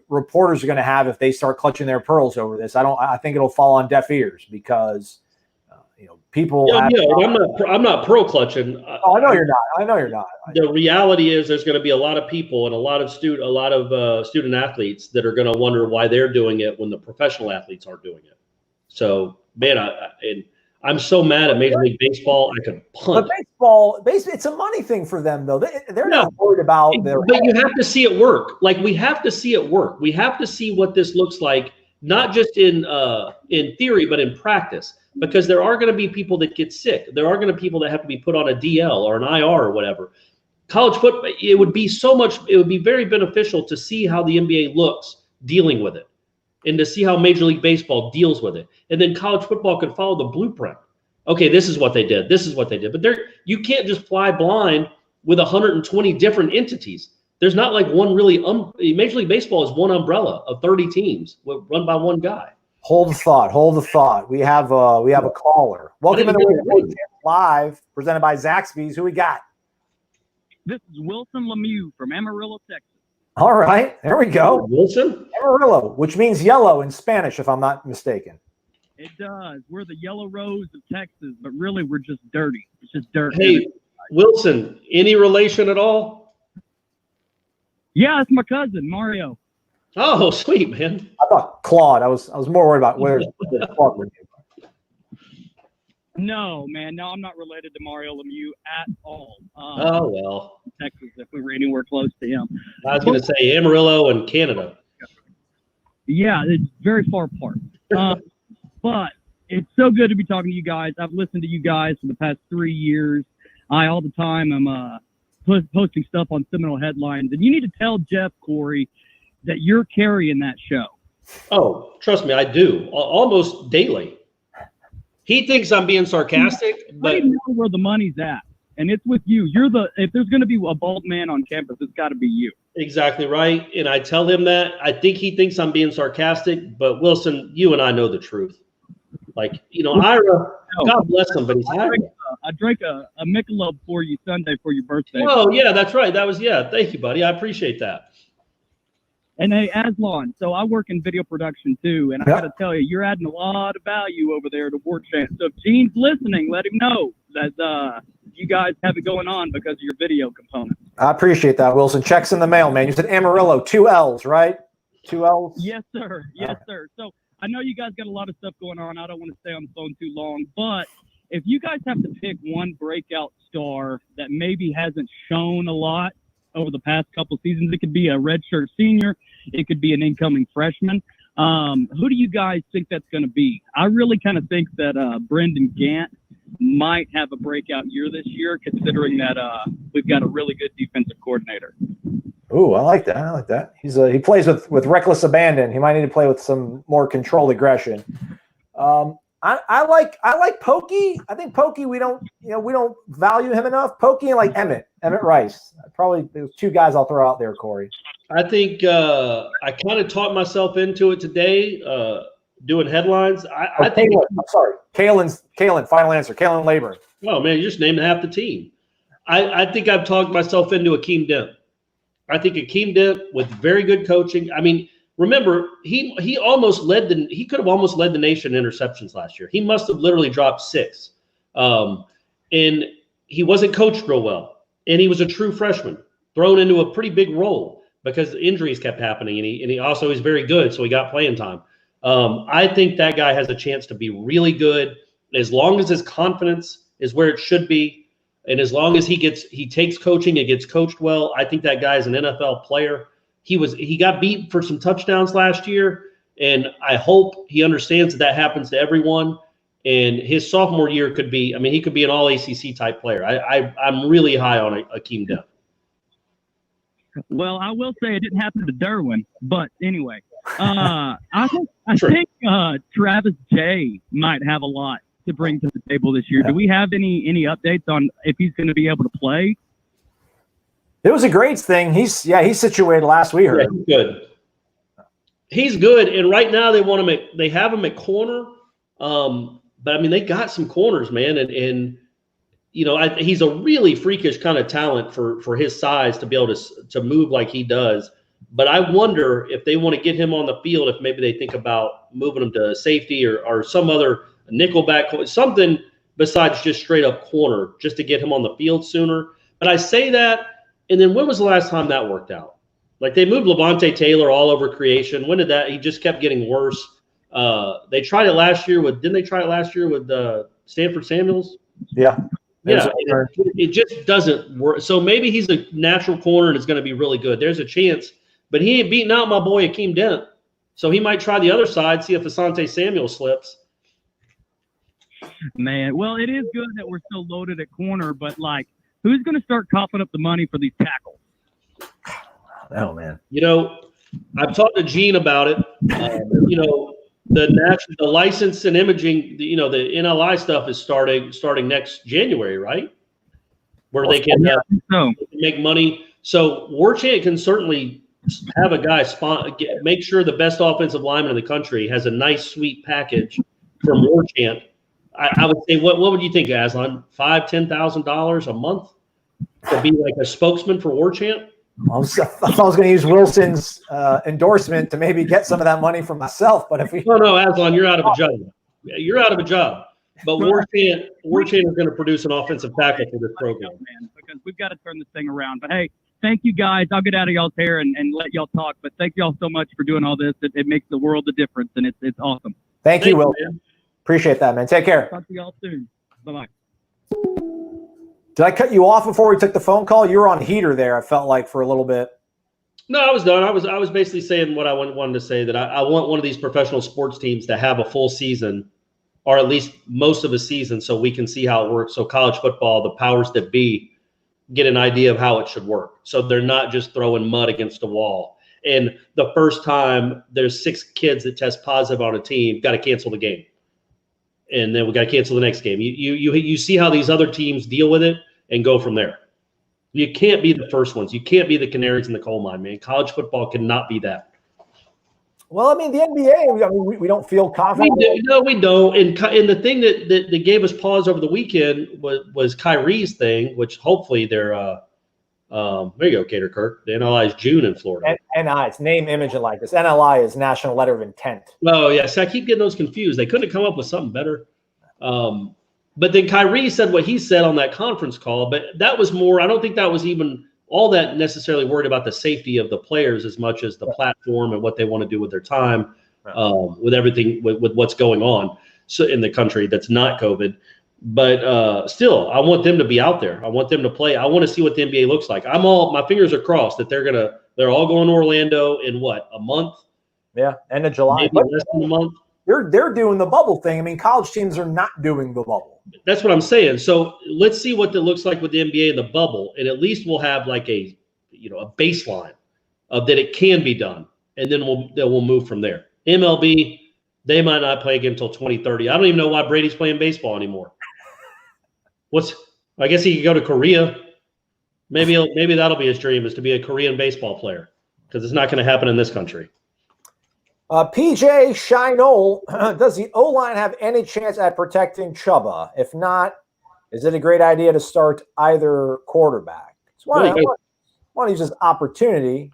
reporters are going to have if they start clutching their pearls over this. I think it'll fall on deaf ears because people. Yeah, I'm not pearl clutching. Oh, I know you're not. The reality is, there's going to be a lot of people and a lot of student athletes that are going to wonder why they're doing it when the professional athletes aren't doing it. So, man, I'm so mad at Major League Baseball. I could punt. But baseball, it's a money thing for them, though. They're not worried about their. But you have to see it work. Like, we have to see it work. We have to see what this looks like, not just in theory, but in practice. Because there are going to be people that get sick. There are going to be people that have to be put on a DL or an IR or whatever. College football, it would be very beneficial to see how the NBA looks dealing with it and to see how Major League Baseball deals with it. And then college football could follow the blueprint. Okay, this is what they did. This is what they did. But you can't just fly blind with 120 different entities. There's not like one really Major League Baseball is one umbrella of 30 teams run by one guy. Hold the thought. We have a caller. Welcome to the Warchant Live, presented by Zaxby's. Who we got? This is Wilson Lemieux from Amarillo, Texas. All right, there we go. Wilson? Amarillo, which means yellow in Spanish, if I'm not mistaken. It does. We're the yellow rose of Texas, but really we're just dirty. It's just dirt. Hey, Wilson, any relation at all? Yeah, it's my cousin, Mario. Oh, sweet, man. I thought Claude. I was more worried about where Claude would be. No, man. No, I'm not related to Mario Lemieux at all. Oh, well. Texas, if we were anywhere close to him. I was going to say Amarillo and Canada. Yeah, it's very far apart. But it's so good to be talking to you guys. I've listened to you guys for the past 3 years. All the time I'm posting stuff on Seminole Headlines. And you need to tell Jeff, Corey, that you're carrying that show. Oh, trust me, I do. Almost daily. He thinks I'm being sarcastic, but I know where the money's at. And it's with you. If there's going to be a bald man on campus, it's got to be you. Exactly right. And I tell him that. I think he thinks I'm being sarcastic, but Wilson, you and I know the truth. Like, Ira, God bless him, but he's happy. I drank a Michelob for you Sunday for your birthday. Oh, yeah, that's right. Thank you, buddy. I appreciate that. And hey, Aslan, so I work in video production too, and I got to tell you, you're adding a lot of value over there to Warchant. So if Gene's listening, let him know that you guys have it going on because of your video component. I appreciate that, Wilson. Checks in the mail, man. You said Amarillo, 2 L's, right? 2 L's? Yes, sir. Yes, sir. So I know you guys got a lot of stuff going on. I don't want to stay on the phone too long, but if you guys have to pick one breakout star that maybe hasn't shown a lot over the past couple seasons, it could be a redshirt senior, it could be an incoming freshman. Who do you guys think that's going to be? I really kind of think that Brendan Gant might have a breakout year this year, considering that we've got a really good defensive coordinator. Ooh, I like that. I like that. He plays with reckless abandon. He might need to play with some more controlled aggression. I like Pokey. I think Pokey, we don't value him enough. Pokey and like Emmett Rice. Probably those two guys I'll throw out there, Corey. I think I kind of talked myself into it today, doing headlines. I think I'm sorry. Kalen, final answer. Kalen Laburn. Oh man, you just named half the team. I think I've talked myself into Akeem Dent. I think Akeem Dent with very good coaching. I mean, remember, he could have almost led the nation in interceptions last year. He must have literally dropped 6. And he wasn't coached real well. And he was a true freshman, thrown into a pretty big role because injuries kept happening. And he also is very good, so he got playing time. I think that guy has a chance to be really good as long as his confidence is where it should be. And as long as he takes coaching and gets coached well, I think that guy's an NFL player. He got beat for some touchdowns last year, and I hope he understands that happens to everyone. And his sophomore year could be, I mean, he could be an all ACC type player. I'm really high on Akeem Dent. Well, I will say it didn't happen to Derwin, but anyway, I think Travis J might have a lot to bring to the table this year. Do we have any updates on if he's going to be able to play? It was a great thing. He's situated last we heard. Yeah, he's good. And right now they have him at corner. But I mean, they got some corners, man. And he's a really freakish kind of talent for his size to be able to move like he does. But I wonder if they want to get him on the field, if maybe they think about moving him to safety or some other nickelback, something besides just straight up corner, just to get him on the field sooner. But I say that, and then when was the last time that worked out? Like they moved Levante Taylor all over creation. When did that? He just kept getting worse. They tried it last year didn't they try it last year with Stanford Samuels? Yeah. Yeah. It just doesn't work. So maybe he's a natural corner and it's going to be really good. There's a chance, but he ain't beating out my boy Akeem Dent. So he might try the other side, see if Asante Samuel slips. Man, well, it is good that we're still loaded at corner, but like, who's going to start coughing up the money for these tackles? Oh man. I've talked to Gene about it. The license and imaging, the NLI stuff is starting next January, right? Where they can make money. So Warchant can certainly have a guy make sure the best offensive lineman in the country has a nice, sweet package from Warchant. I would say, what would you think, Aslan? $5,000-$10,000 a month to be like a spokesman for Warchant? I was going to use Wilson's endorsement to maybe get some of that money for myself, but if we no, Aslan, you're out of a job. You're out of a job. But Warchant is going to produce an offensive tackle for this program, man, because we've got to turn this thing around. But hey, thank you guys. I'll get out of y'all's hair and let y'all talk. But thank y'all so much for doing all this. It makes the world a difference, and it's awesome. Thank you, Wilson. Appreciate that, man. Take care. Talk to y'all soon. Bye-bye. Did I cut you off before we took the phone call? You were on heater there, I felt like, for a little bit. No, I was done. I was basically saying what I wanted to say, that I want one of these professional sports teams to have a full season, or at least most of a season, so we can see how it works. So college football, the powers that be, get an idea of how it should work. So they're not just throwing mud against a wall. And the first time there's 6 kids that test positive on a team, got to cancel the game. And then we got to cancel the next game. You see how these other teams deal with it and go from there. You can't be the first ones. You can't be the canaries in the coal mine, man. College football cannot be that. Well, I mean, the NBA, we don't feel confident. We don't. And the thing that gave us pause over the weekend was Kyrie's thing, which hopefully they're there you go, Cater Kirk. The NLI is June in Florida. NI, it's name, image, and likeness. NLI is National Letter of Intent. Oh, yeah. So I keep getting those confused. They couldn't have come up with something better. But then Kyrie said what he said on that conference call, but that was more, I don't think that was even all that necessarily worried about the safety of the players as much as the platform and what they want to do with their time. with everything with what's going on in the country that's not COVID. But still, I want them to be out there. I want them to play. I want to see what the NBA looks like. My fingers are crossed that they're all going to Orlando in what, a month? Yeah, end of July. Maybe less than a month. They're doing the bubble thing. I mean, college teams are not doing the bubble. That's what I'm saying. So let's see what it looks like with the NBA in the bubble, and at least we'll have like a baseline of that it can be done, and then we'll move from there. MLB, they might not play again until 2030. I don't even know why Brady's playing baseball anymore. I guess he could go to Korea. Maybe that'll be his dream, is to be a Korean baseball player, because it's not going to happen in this country. PJ Shinole, does the O-line have any chance at protecting Chuba? If not, is it a great idea to start either quarterback? So I want to use this opportunity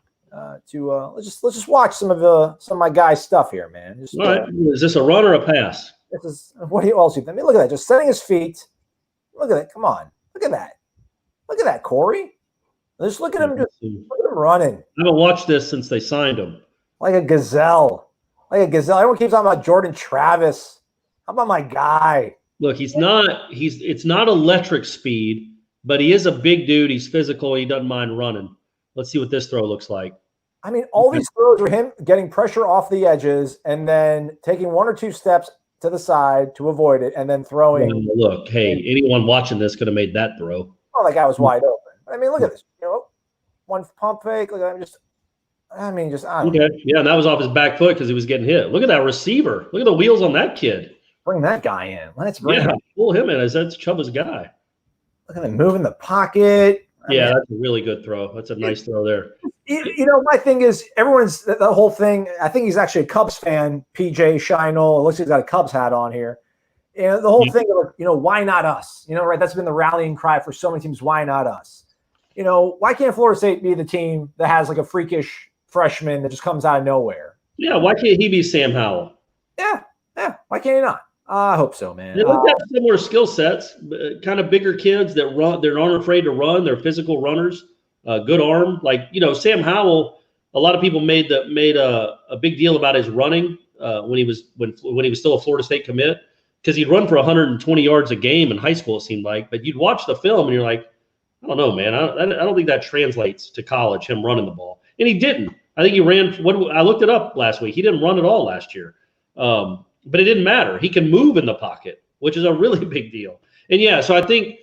to let's just watch some of my guys' stuff here, man. All right. Is this a run or a pass? This is what do you else think? I mean, look at that, just setting his feet. Look at that. Come on. Look at that. Look at that, Corey. Just look at him. Look at him running. I haven't watched this since they signed him. Like a gazelle. Everyone keeps talking about Jordan Travis. How about my guy? Look, it's not electric speed, but he is a big dude. He's physical. He doesn't mind running. Let's see what this throw looks like. I mean, all these throws are him getting pressure off the edges and then taking one or two steps to the side to avoid it and then throwing. Look, hey, anyone watching this could have made that throw. Oh, that guy was wide open. I mean, look at this. One pump fake. Look at him Okay. Yeah, and that was off his back foot because he was getting hit. Look at that receiver. Look at the wheels on that kid. Bring that guy in. Let's bring him. Pull him in. That's Chuba's guy. Look at him moving the pocket. That's a really good throw. That's a nice throw there. My thing is the whole thing. I think he's actually a Cubs fan, PJ Shinole. It looks like he's got a Cubs hat on here. And the whole thing of, why not us? Right? That's been the rallying cry for so many teams. Why not us? Why can't Florida State be the team that has like a freakish freshman that just comes out of nowhere? Yeah, why can't he be Sam Howell? Yeah. Why can't he not? I hope so, man. They look at similar skill sets, kind of bigger kids that run. They're not afraid to run. They're physical runners. Good arm, like Sam Howell. A lot of people made a big deal about his running when he was still a Florida State commit, because he'd run for 120 yards a game in high school, it seemed like. But you'd watch the film and you're like, I don't know, man. I don't think that translates to college, him running the ball. And he didn't. I think he ran. I looked it up last week. He didn't run at all last year. But it didn't matter. He can move in the pocket, which is a really big deal. And so I think,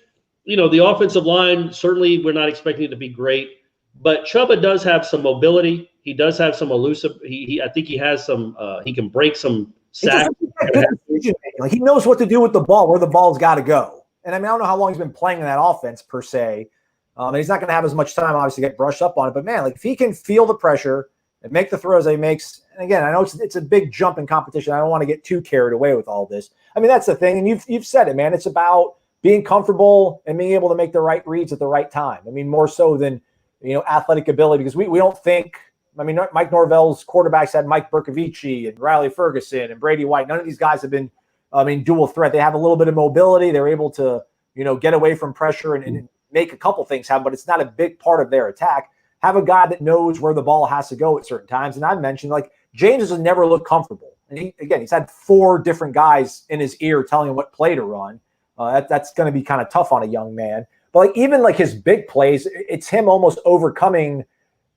the offensive line, certainly we're not expecting it to be great, but Chuba does have some mobility. He does have some elusive. I think he has some, he can break some sacks. He knows what to do with the ball, where the ball's got to go. And I mean, I don't know how long he's been playing in that offense per se. And he's not going to have as much time, obviously, to get brushed up on it. But man, like if he can feel the pressure and make the throws that he makes, and again, I know it's a big jump in competition. I don't want to get too carried away with all this. I mean, that's the thing, and you've said it, man. It's about being comfortable and being able to make the right reads at the right time. I mean, more so than athletic ability, because we don't think. I mean, Mike Norvell's quarterbacks had Mike Bercovici and Riley Ferguson and Brady White. None of these guys have been, dual threat. They have a little bit of mobility. They're able to, get away from pressure and make a couple things happen, but it's not a big part of their attack. Have a guy that knows where the ball has to go at certain times. And I mentioned, like, James has never looked comfortable. And he's had 4 different guys in his ear telling him what play to run. That's going to be kind of tough on a young man. But even his big plays, it's him almost overcoming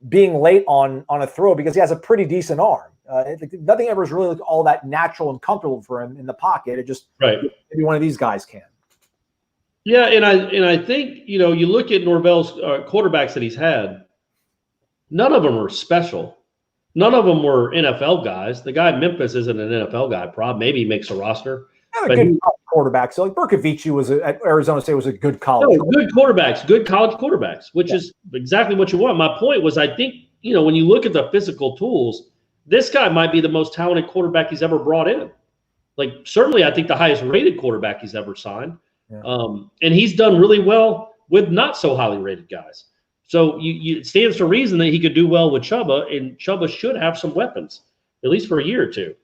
being late on a throw because he has a pretty decent arm. Nothing ever is really all that natural and comfortable for him in the pocket. It just maybe one of these guys can. Yeah, and I think you look at Norvell's quarterbacks that he's had. None of them were special. None of them were NFL guys. The guy in Memphis isn't an NFL guy. Maybe he makes a roster. But good quarterback. So Bercovici at Arizona State was a good college. No, good quarterbacks, good college quarterbacks, which is exactly what you want. My point was, I think when you look at the physical tools, this guy might be the most talented quarterback he's ever brought in. Like certainly, I think the highest rated quarterback he's ever signed. Yeah. And he's done really well with not so highly rated guys. So it stands to reason that he could do well with Chuba, and Chuba should have some weapons, at least for a year or two.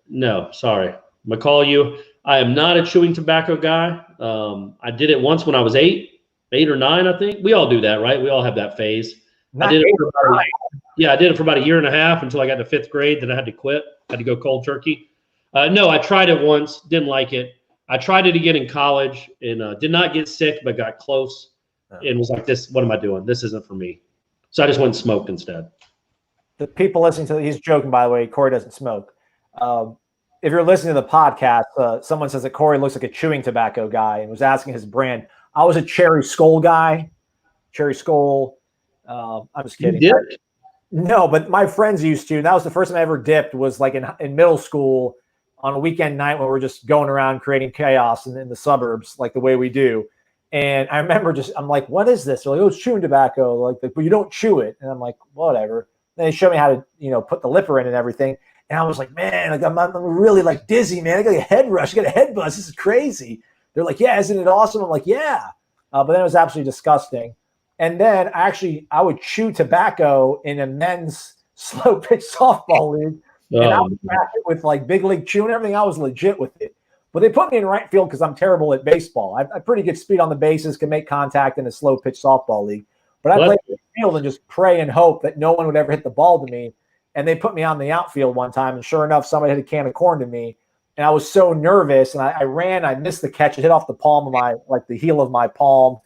No, sorry. McCall, I am not a chewing tobacco guy. I did it once when I was 8 or 9, I think. We all do that, right? We all have that phase. I did it for I did it for about a year and a half until I got to 5th grade. Then I had to quit. I had to go cold turkey. No, I tried it once, didn't like it. I tried it again in college and did not get sick, but got close and was like, "This, what am I doing? This isn't for me." So I just went and smoked instead. The people listening to he's joking, by the way. Corey doesn't smoke. If you're listening to the podcast, someone says that Corey looks like a chewing tobacco guy and was asking his brand. I was a Cherry Skull guy. Cherry Skull. I'm just kidding. No, but my friends used to. And that was the first time I ever dipped. Was like in middle school on a weekend night when we're just going around creating chaos in the suburbs, like the way we do. And I remember I'm like, "What is this?" They're like, "Oh, it's chewing tobacco." Like, but you don't chew it. And I'm like, "Whatever." Then they showed me how to, put the lipper in and everything. And I was like, "Man, like I'm really like dizzy, man. I got a head rush. I got a head buzz. This is crazy." They're like, "Yeah, isn't it awesome?" I'm like, "Yeah." But then it was absolutely disgusting. And then I would chew tobacco in a men's slow pitch softball league. And I was back with like big league chew and everything. I was legit with it. But they put me in right field because I'm terrible at baseball. I have pretty good speed on the bases, can make contact in a slow pitch softball league. But I played in the field and just pray and hope that no one would ever hit the ball to me. And they put me on the outfield one time, and sure enough, somebody hit a can of corn to me. And I was so nervous, and I ran. I missed the catch. It hit off the palm of the heel of my palm,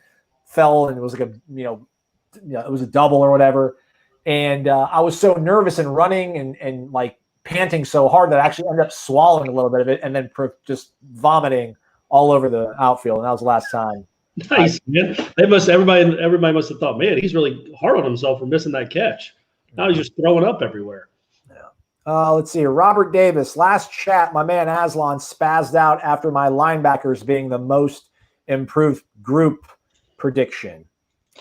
fell, and it was like it was a double or whatever. And I was so nervous and running and like panting so hard that I actually ended up swallowing a little bit of it and then just vomiting all over the outfield. And that was the last time. Nice, man. Everybody must have thought, man, he's really hard on himself for missing that catch. Now he's just throwing up everywhere. Yeah. Let's see. Robert Davis. Last chat, my man Aslan spazzed out after my linebackers being the most improved group prediction.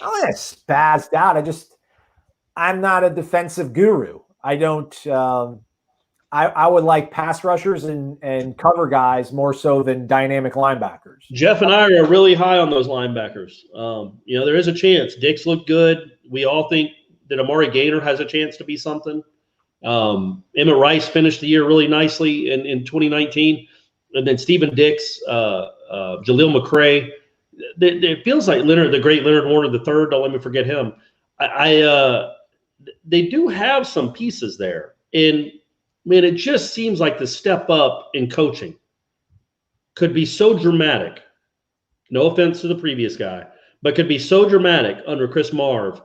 Oh, yeah, spazzed out. I'm not a defensive guru. I don't. I would like pass rushers and cover guys more so than dynamic linebackers. Jeff and I are really high on those linebackers. There is a chance. Dix looked good. We all think that Amari Gator has a chance to be something. Emmett Rice finished the year really nicely in 2019. And then Stephen Dix, Jaleel McRae. It feels like the great Leonard Warner III. Don't let me forget him. They do have some pieces there. And, man, it just seems like the step up in coaching could be so dramatic. No offense to the previous guy, but could be so dramatic under Chris Marv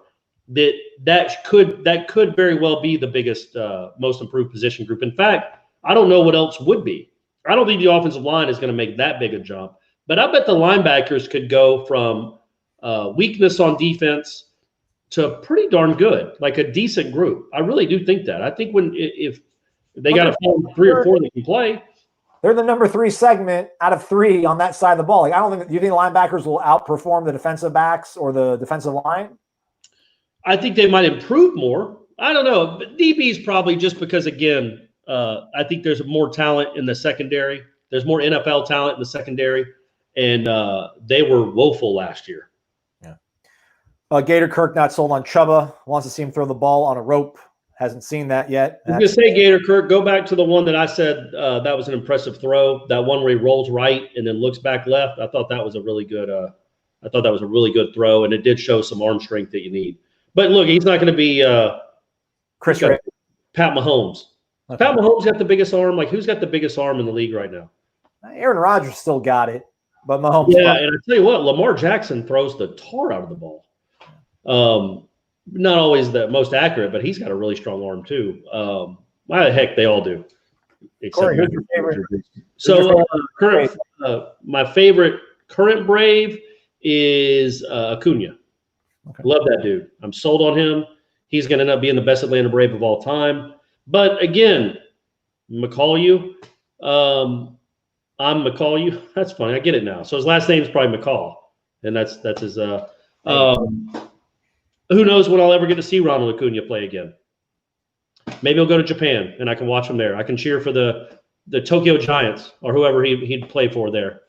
that could very well be the biggest, most improved position group. In fact, I don't know what else would be. I don't think the offensive line is going to make that big a jump, but I bet the linebackers could go from weakness on defense to pretty darn good, like a decent group. I really do think that. I think if they got to find 3 or 4 that can play. They're the number 3 segment out of 3 on that side of the ball. Like, I don't think. Do you think linebackers will outperform the defensive backs or the defensive line? I think they might improve more. I don't know. But DBs probably just because, again, I think there's more talent in the secondary. There's more NFL talent in the secondary, and they were woeful last year. Yeah. Gator Kirk not sold on Chuba. Wants to see him throw the ball on a rope. Hasn't seen that yet. I was going to say, Gator Kirk, go back to the one that I said that was an impressive throw. That one where he rolls right and then looks back left. I thought that was a really good. Throw, and it did show some arm strength that you need. But look, he's not going to be Pat Mahomes. Okay. Pat Mahomes got the biggest arm. Like, who's got the biggest arm in the league right now? Aaron Rodgers still got it, but Mahomes. Yeah, and I tell you what, Lamar Jackson throws the tar out of the ball. Not always the most accurate, but he's got a really strong arm too. Why the heck they all do. Corey, who's your favorite? So my favorite current Brave is Acuna. Okay. Love that dude. I'm sold on him. He's going to end up being the best Atlanta Brave of all time. But again, McCall, I'm McCall. That's funny. I get it now. So his last name is probably McCall, and that's his. Who knows when I'll ever get to see Ronald Acuna play again? Maybe he'll go to Japan, and I can watch him there. I can cheer for the Tokyo Giants or whoever he'd play for there,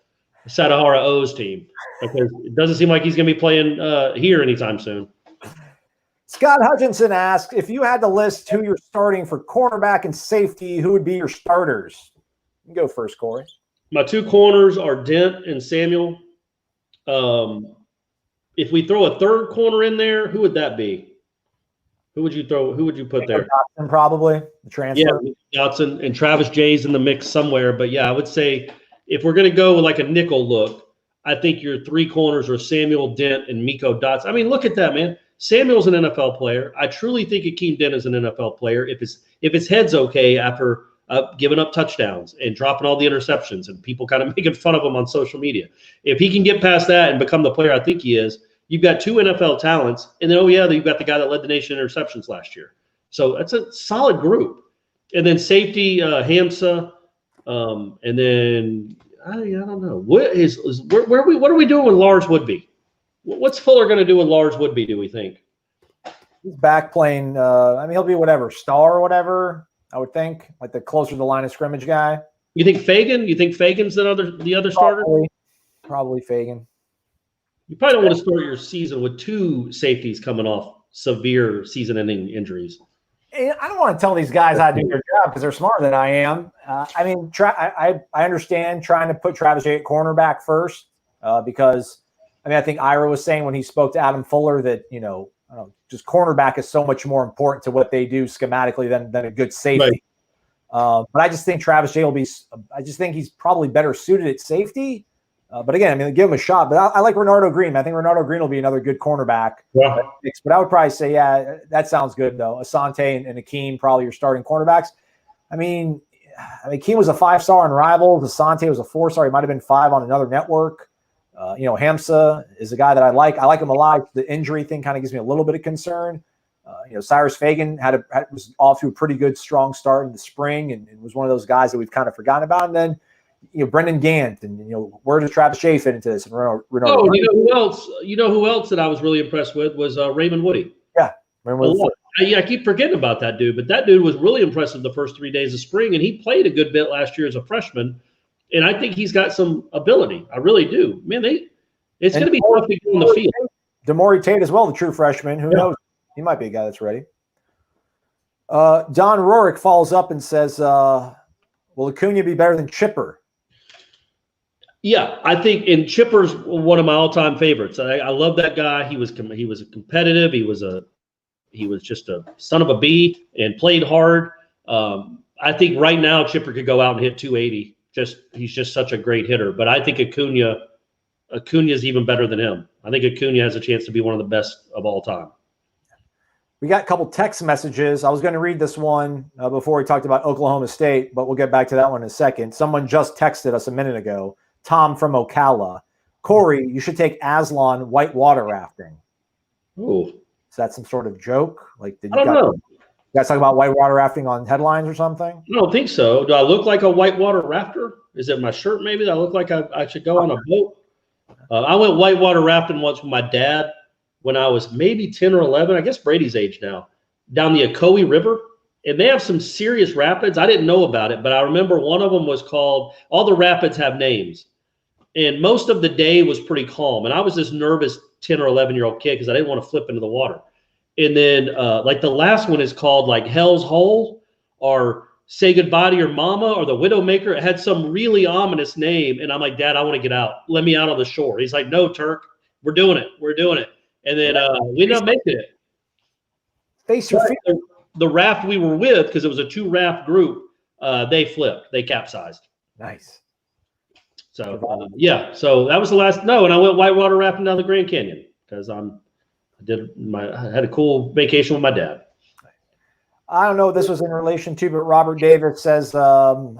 the Sadahara O's team. Because it doesn't seem like he's going to be playing here anytime soon. Scott Hutchinson asks, if you had to list who you're starting for cornerback and safety, who would be your starters? You can go first, Corey. My 2 corners are Dent and Samuel. If we throw a 3rd corner in there, who would that be? Who would you throw? Who would you put there? Dotson, probably the transfer. Yeah, Dotson and Travis Jay's in the mix somewhere. But yeah, I would say if we're going to go with like a nickel look, I think your three corners are Samuel Dent and Miko Dotson. I mean, look at that, man. Samuel's an NFL player. I truly think Akeem Dent is an NFL player. If his head's okay after giving up touchdowns and dropping all the interceptions and people kind of making fun of him on social media, if he can get past that and become the player I think he is, you've got two NFL talents. And then, you've got the guy that led the nation in interceptions last year. So that's a solid group. And then safety, Hamza, and then I don't know what are we doing with Lars Woodby? What's Fuller going to do with Lars Woodby? Do we think he's back playing? I mean, he'll be whatever star or whatever. I would think like the closer to the line of scrimmage guy. You think Fagan? You think Fagan's the other starter? Probably Fagan. You probably don't want to start your season with two safeties coming off severe season-ending injuries. I don't want to tell these guys how to do their job because they're smarter than I am. I mean, I understand trying to put Travis Jay at cornerback first because, I mean, I think Ira was saying when he spoke to Adam Fuller that, just cornerback is so much more important to what they do schematically than a good safety. Right. But I just think Travis Jay I just think he's probably better suited at safety. But again, I mean, give him a shot. But I like Renardo Green. I think Renardo Green will be another good cornerback. Yeah. But I would probably say, yeah, that sounds good, though. Asante and Akeem, probably your starting cornerbacks. I mean, Akeem was a 5-star on Rivals. Asante was a 4-star. He might have been 5 on another network. Hamza is a guy that I like. I like him a lot. The injury thing kind of gives me a little bit of concern. Cyrus Fagan was off to a pretty good, strong start in the spring and was one of those guys that we've kind of forgotten about. And then, Brendan Gant, and where does Travis Jay fit into this? And you know who else? You know who else that I was really impressed with was Raymond Woody. Yeah, Raymond Woody. I keep forgetting about that dude, but that dude was really impressive the first 3 days of spring, and he played a good bit last year as a freshman. And I think he's got some ability. I really do. Man, it's going to be tough to get on the field. Demore Tate as well, the true freshman. Who knows? He might be a guy that's ready. Don Rorick follows up and says, will Acuna be better than Chipper? Yeah, I think, and Chipper's one of my all-time favorites. I love that guy. He was competitive. He was just a son of a bee and played hard. I think right now Chipper could go out and hit 280. He's just such a great hitter. But I think Acuna's even better than him. I think Acuna has a chance to be one of the best of all time. We got a couple text messages. I was going to read this one before we talked about Oklahoma State, but we'll get back to that one in a second. Someone just texted us a minute ago. Tom from Ocala. Corey, you should take Aslan whitewater rafting. Ooh. Is that some sort of joke? Like, I don't know. You guys talk about whitewater rafting on headlines or something? I don't think so. Do I look like a whitewater rafter? Is it my shirt maybe? Do I look like I should go on a boat? I went whitewater rafting once with my dad when I was maybe 10 or 11. I guess Brady's age now. Down the Ocoee River. And they have some serious rapids. I didn't know about it, but I remember one of them was called, all the rapids have names. And most of the day was pretty calm. And I was this nervous 10 or 11-year-old kid because I didn't want to flip into the water. And then like the last one is called like Hell's Hole or Say Goodbye to Your Mama or The Widowmaker. It had some really ominous name. And I'm like, Dad, I want to get out. Let me out on the shore. He's like, no, Turk, we're doing it. We're doing it. And then we ended up making it. Face your feet. The raft we were with, because it was a 2-raft group, they flipped. They capsized. Nice. So, so that was the last. No, and I went whitewater rafting down the Grand Canyon because I had a cool vacation with my dad. I don't know what this was in relation to, but Robert Davis says the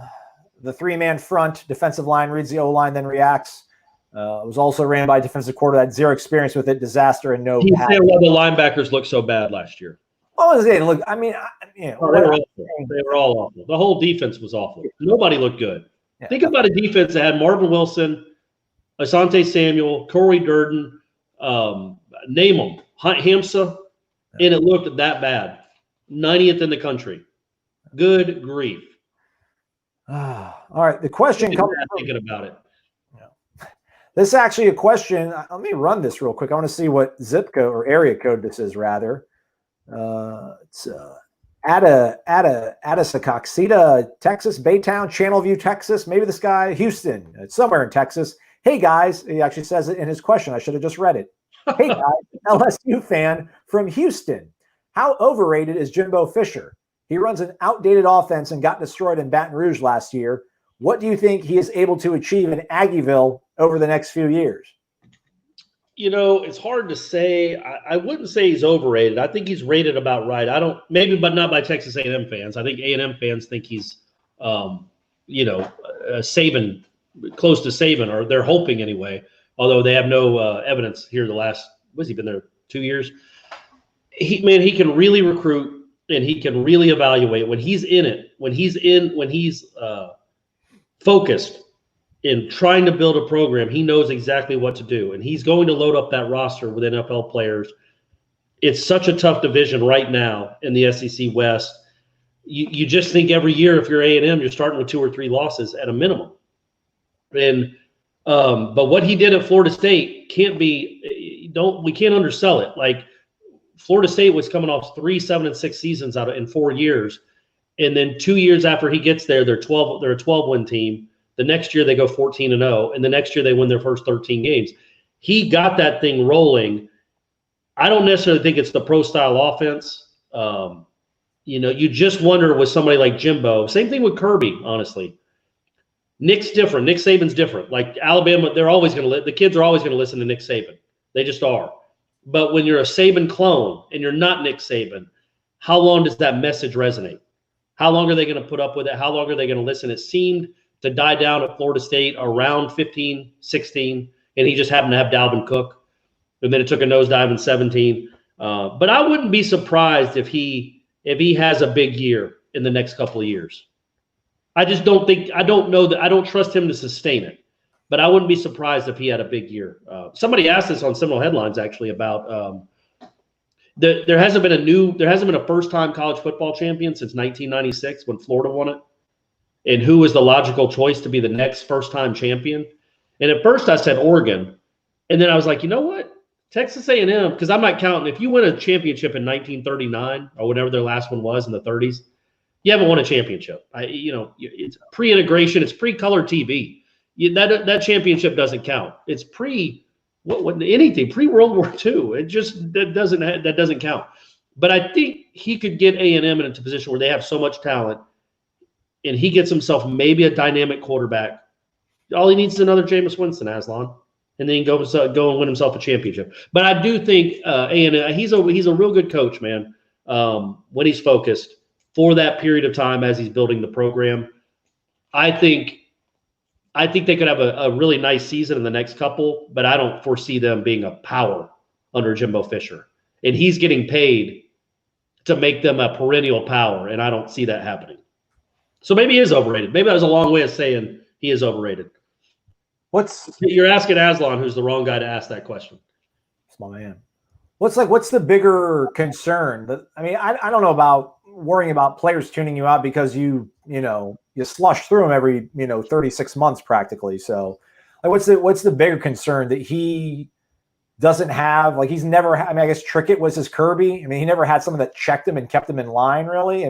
3-man front defensive line reads the O-line, then reacts. It was also ran by a defensive coordinator that had 0 experience with it, disaster, and no. He said why the linebackers looked so bad last year. Oh, look, I mean, they were awful. They were all awful. The whole defense was awful. Nobody looked good. Yeah. Think about a defense that had Marvin Wilson, Asante Samuel, Corey Durden, name them, Hamza, and it looked that bad. 90th in the country. Good grief. All right, the question comes. Thinking about it. Yeah. This is actually a question. Let me run this real quick. I want to see what zip code or area code this is, rather. It's Atascocita, Texas, Baytown, Channelview, Texas. Maybe this guy, Houston. It's somewhere in Texas. Hey, guys. He actually says it in his question. I should have just read it. Hey, guys, LSU fan from Houston. How overrated is Jimbo Fisher? He runs an outdated offense and got destroyed in Baton Rouge last year. What do you think he is able to achieve in Aggieville over the next few years? It's hard to say. I wouldn't say he's overrated. I think he's rated about right. But not by Texas A&M fans. I think A&M fans think he's, Saban, close to Saban, or they're hoping anyway, although they have no evidence here the last, what's he been there, 2 years? He can really recruit and he can really evaluate when he's in it, when he's focused in trying to build a program. He knows exactly what to do, and he's going to load up that roster with NFL players. It's such a tough division right now in the SEC West. You just think every year, if you're A&M, you're starting with 2 or 3 losses at a minimum. And but what he did at Florida State we can't undersell it. Like, Florida State was coming off 3 7-6 seasons in 4 years, and then 2 years after he gets there, they're a 12-win team. The next year they go 14-0, and the next year they win their first 13 games. He got that thing rolling. I don't necessarily think it's the pro style offense. You just wonder with somebody like Jimbo. Same thing with Kirby, honestly. Nick's different. Nick Saban's different. Like Alabama, the kids are always going to listen to Nick Saban. They just are. But when you're a Saban clone and you're not Nick Saban, how long does that message resonate? How long are they going to put up with it? How long are they going to listen? It seemed to die down at Florida State around 15, 16, and he just happened to have Dalvin Cook. And then it took a nosedive in 17. But I wouldn't be surprised if he has a big year in the next couple of years. I don't trust him to sustain it. But I wouldn't be surprised if he had a big year. Somebody asked this on Seminole Headlines actually about there hasn't been a first-time college football champion since 1996 when Florida won it, and who was the logical choice to be the next first-time champion? And at first I said Oregon, and then I was like, you know what? Texas A&M, because I'm not counting. If you win a championship in 1939 or whatever their last one was in the 30s, you haven't won a championship. It's pre-integration. It's pre-color TV. That championship doesn't count. It's pre-World War II. That doesn't count. But I think he could get A&M into a position where they have so much talent, and he gets himself maybe a dynamic quarterback. All he needs is another Jameis Winston, Aslan, and then he can go and win himself a championship. But I do think A&M, he's a real good coach, man. When he's focused for that period of time as he's building the program, I think they could have a really nice season in the next couple, but I don't foresee them being a power under Jimbo Fisher. And he's getting paid to make them a perennial power, and I don't see that happening. So maybe he is overrated. Maybe that was a long way of saying he is overrated. You're asking Aslan, who's the wrong guy to ask that question. Small man. What's the bigger concern? I don't know about worrying about players tuning you out because you slush through them every 36 months practically. So what's the bigger concern that he doesn't have? Like, he's never had, I guess Trickett was his Kirby. He never had someone that checked him and kept him in line, really.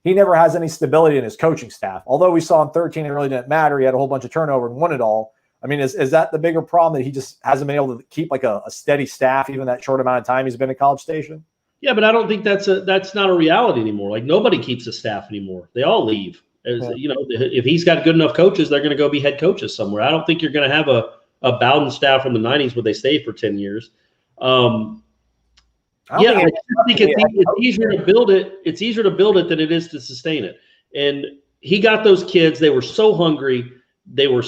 He never has any stability in his coaching staff. Although we saw in 13 it really didn't matter. He had a whole bunch of turnover and won it all. Is that the bigger problem, that he just hasn't been able to keep like a steady staff even that short amount of time he's been at College Station? Yeah, but I don't think that's not a reality anymore. Like, nobody keeps a staff anymore. They all leave. If he's got good enough coaches, they're going to go be head coaches somewhere. I don't think you're going to have a Bowden staff from the 90s where they stayed for 10 years. I think it's easier to build it. It's easier to build it than it is to sustain it. And he got those kids. They were so hungry. They were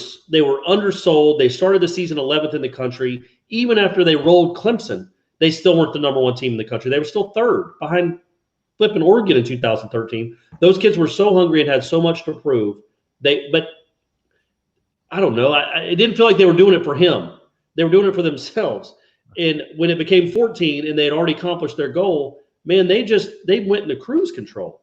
undersold. They started the season 11th in the country. Even after they rolled Clemson, they still weren't the number 1 team in the country. They were still third behind flipping Oregon in 2013. Those kids were so hungry and had so much to prove. But I don't know. It didn't feel like they were doing it for him. They were doing it for themselves. And when it became 14 and they had already accomplished their goal, man, they went into cruise control.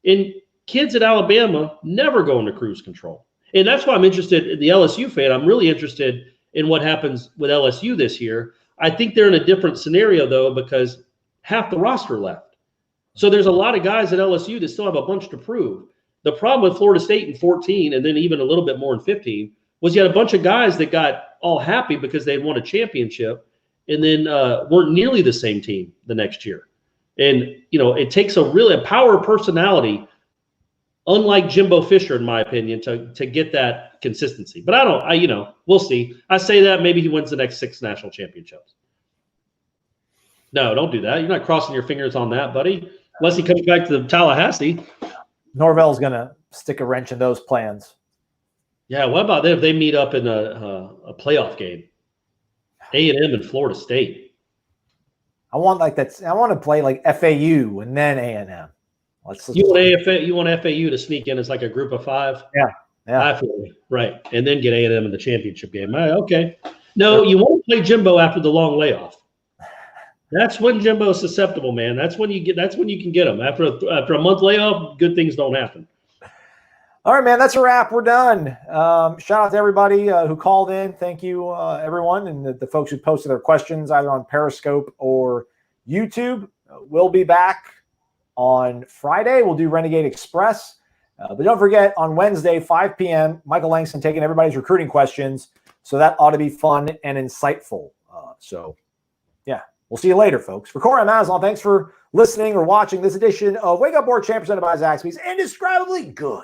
And kids at Alabama never go into cruise control. And that's why I'm interested in the LSU fan. I'm really interested in what happens with LSU this year. I think they're in a different scenario, though, because half the roster left. So there's a lot of guys at LSU that still have a bunch to prove. The problem with Florida State in 14, and then even a little bit more in 15, was you had a bunch of guys that got all happy because they won a championship and then weren't nearly the same team the next year. And, you know, it takes a power personality, unlike Jimbo Fisher, in my opinion, to get that consistency. But you know, we'll see. I say that maybe he wins the next 6 national championships. No, don't do that. You're not crossing your fingers on that, buddy. Unless he comes back to the Tallahassee. Norvell's going to stick a wrench in those plans. Yeah, what about if they meet up in a playoff game? A&M and Florida State. I want to play like FAU and then A&M. You want FAU to sneak in as like a group of 5? Yeah. I feel you. Right. And then get A&M in the championship game. Okay. No, you want to play Jimbo after the long layoff. That's when Jimbo's susceptible, man. That's when you can get him. After a month layoff, good things don't happen. All right, man, that's a wrap. We're done. Shout out to everybody who called in. Thank you, everyone, and the folks who posted their questions either on Periscope or YouTube. We'll be back on Friday. We'll do Renegade Express. But don't forget, on Wednesday, 5 p.m., Michael Langston taking everybody's recruiting questions. So that ought to be fun and insightful. Yeah, we'll see you later, folks. For Corey, I'm Aslan. Thanks for listening or watching this edition of Wake Up Warchant presented by Zaxby's. Indescribably good.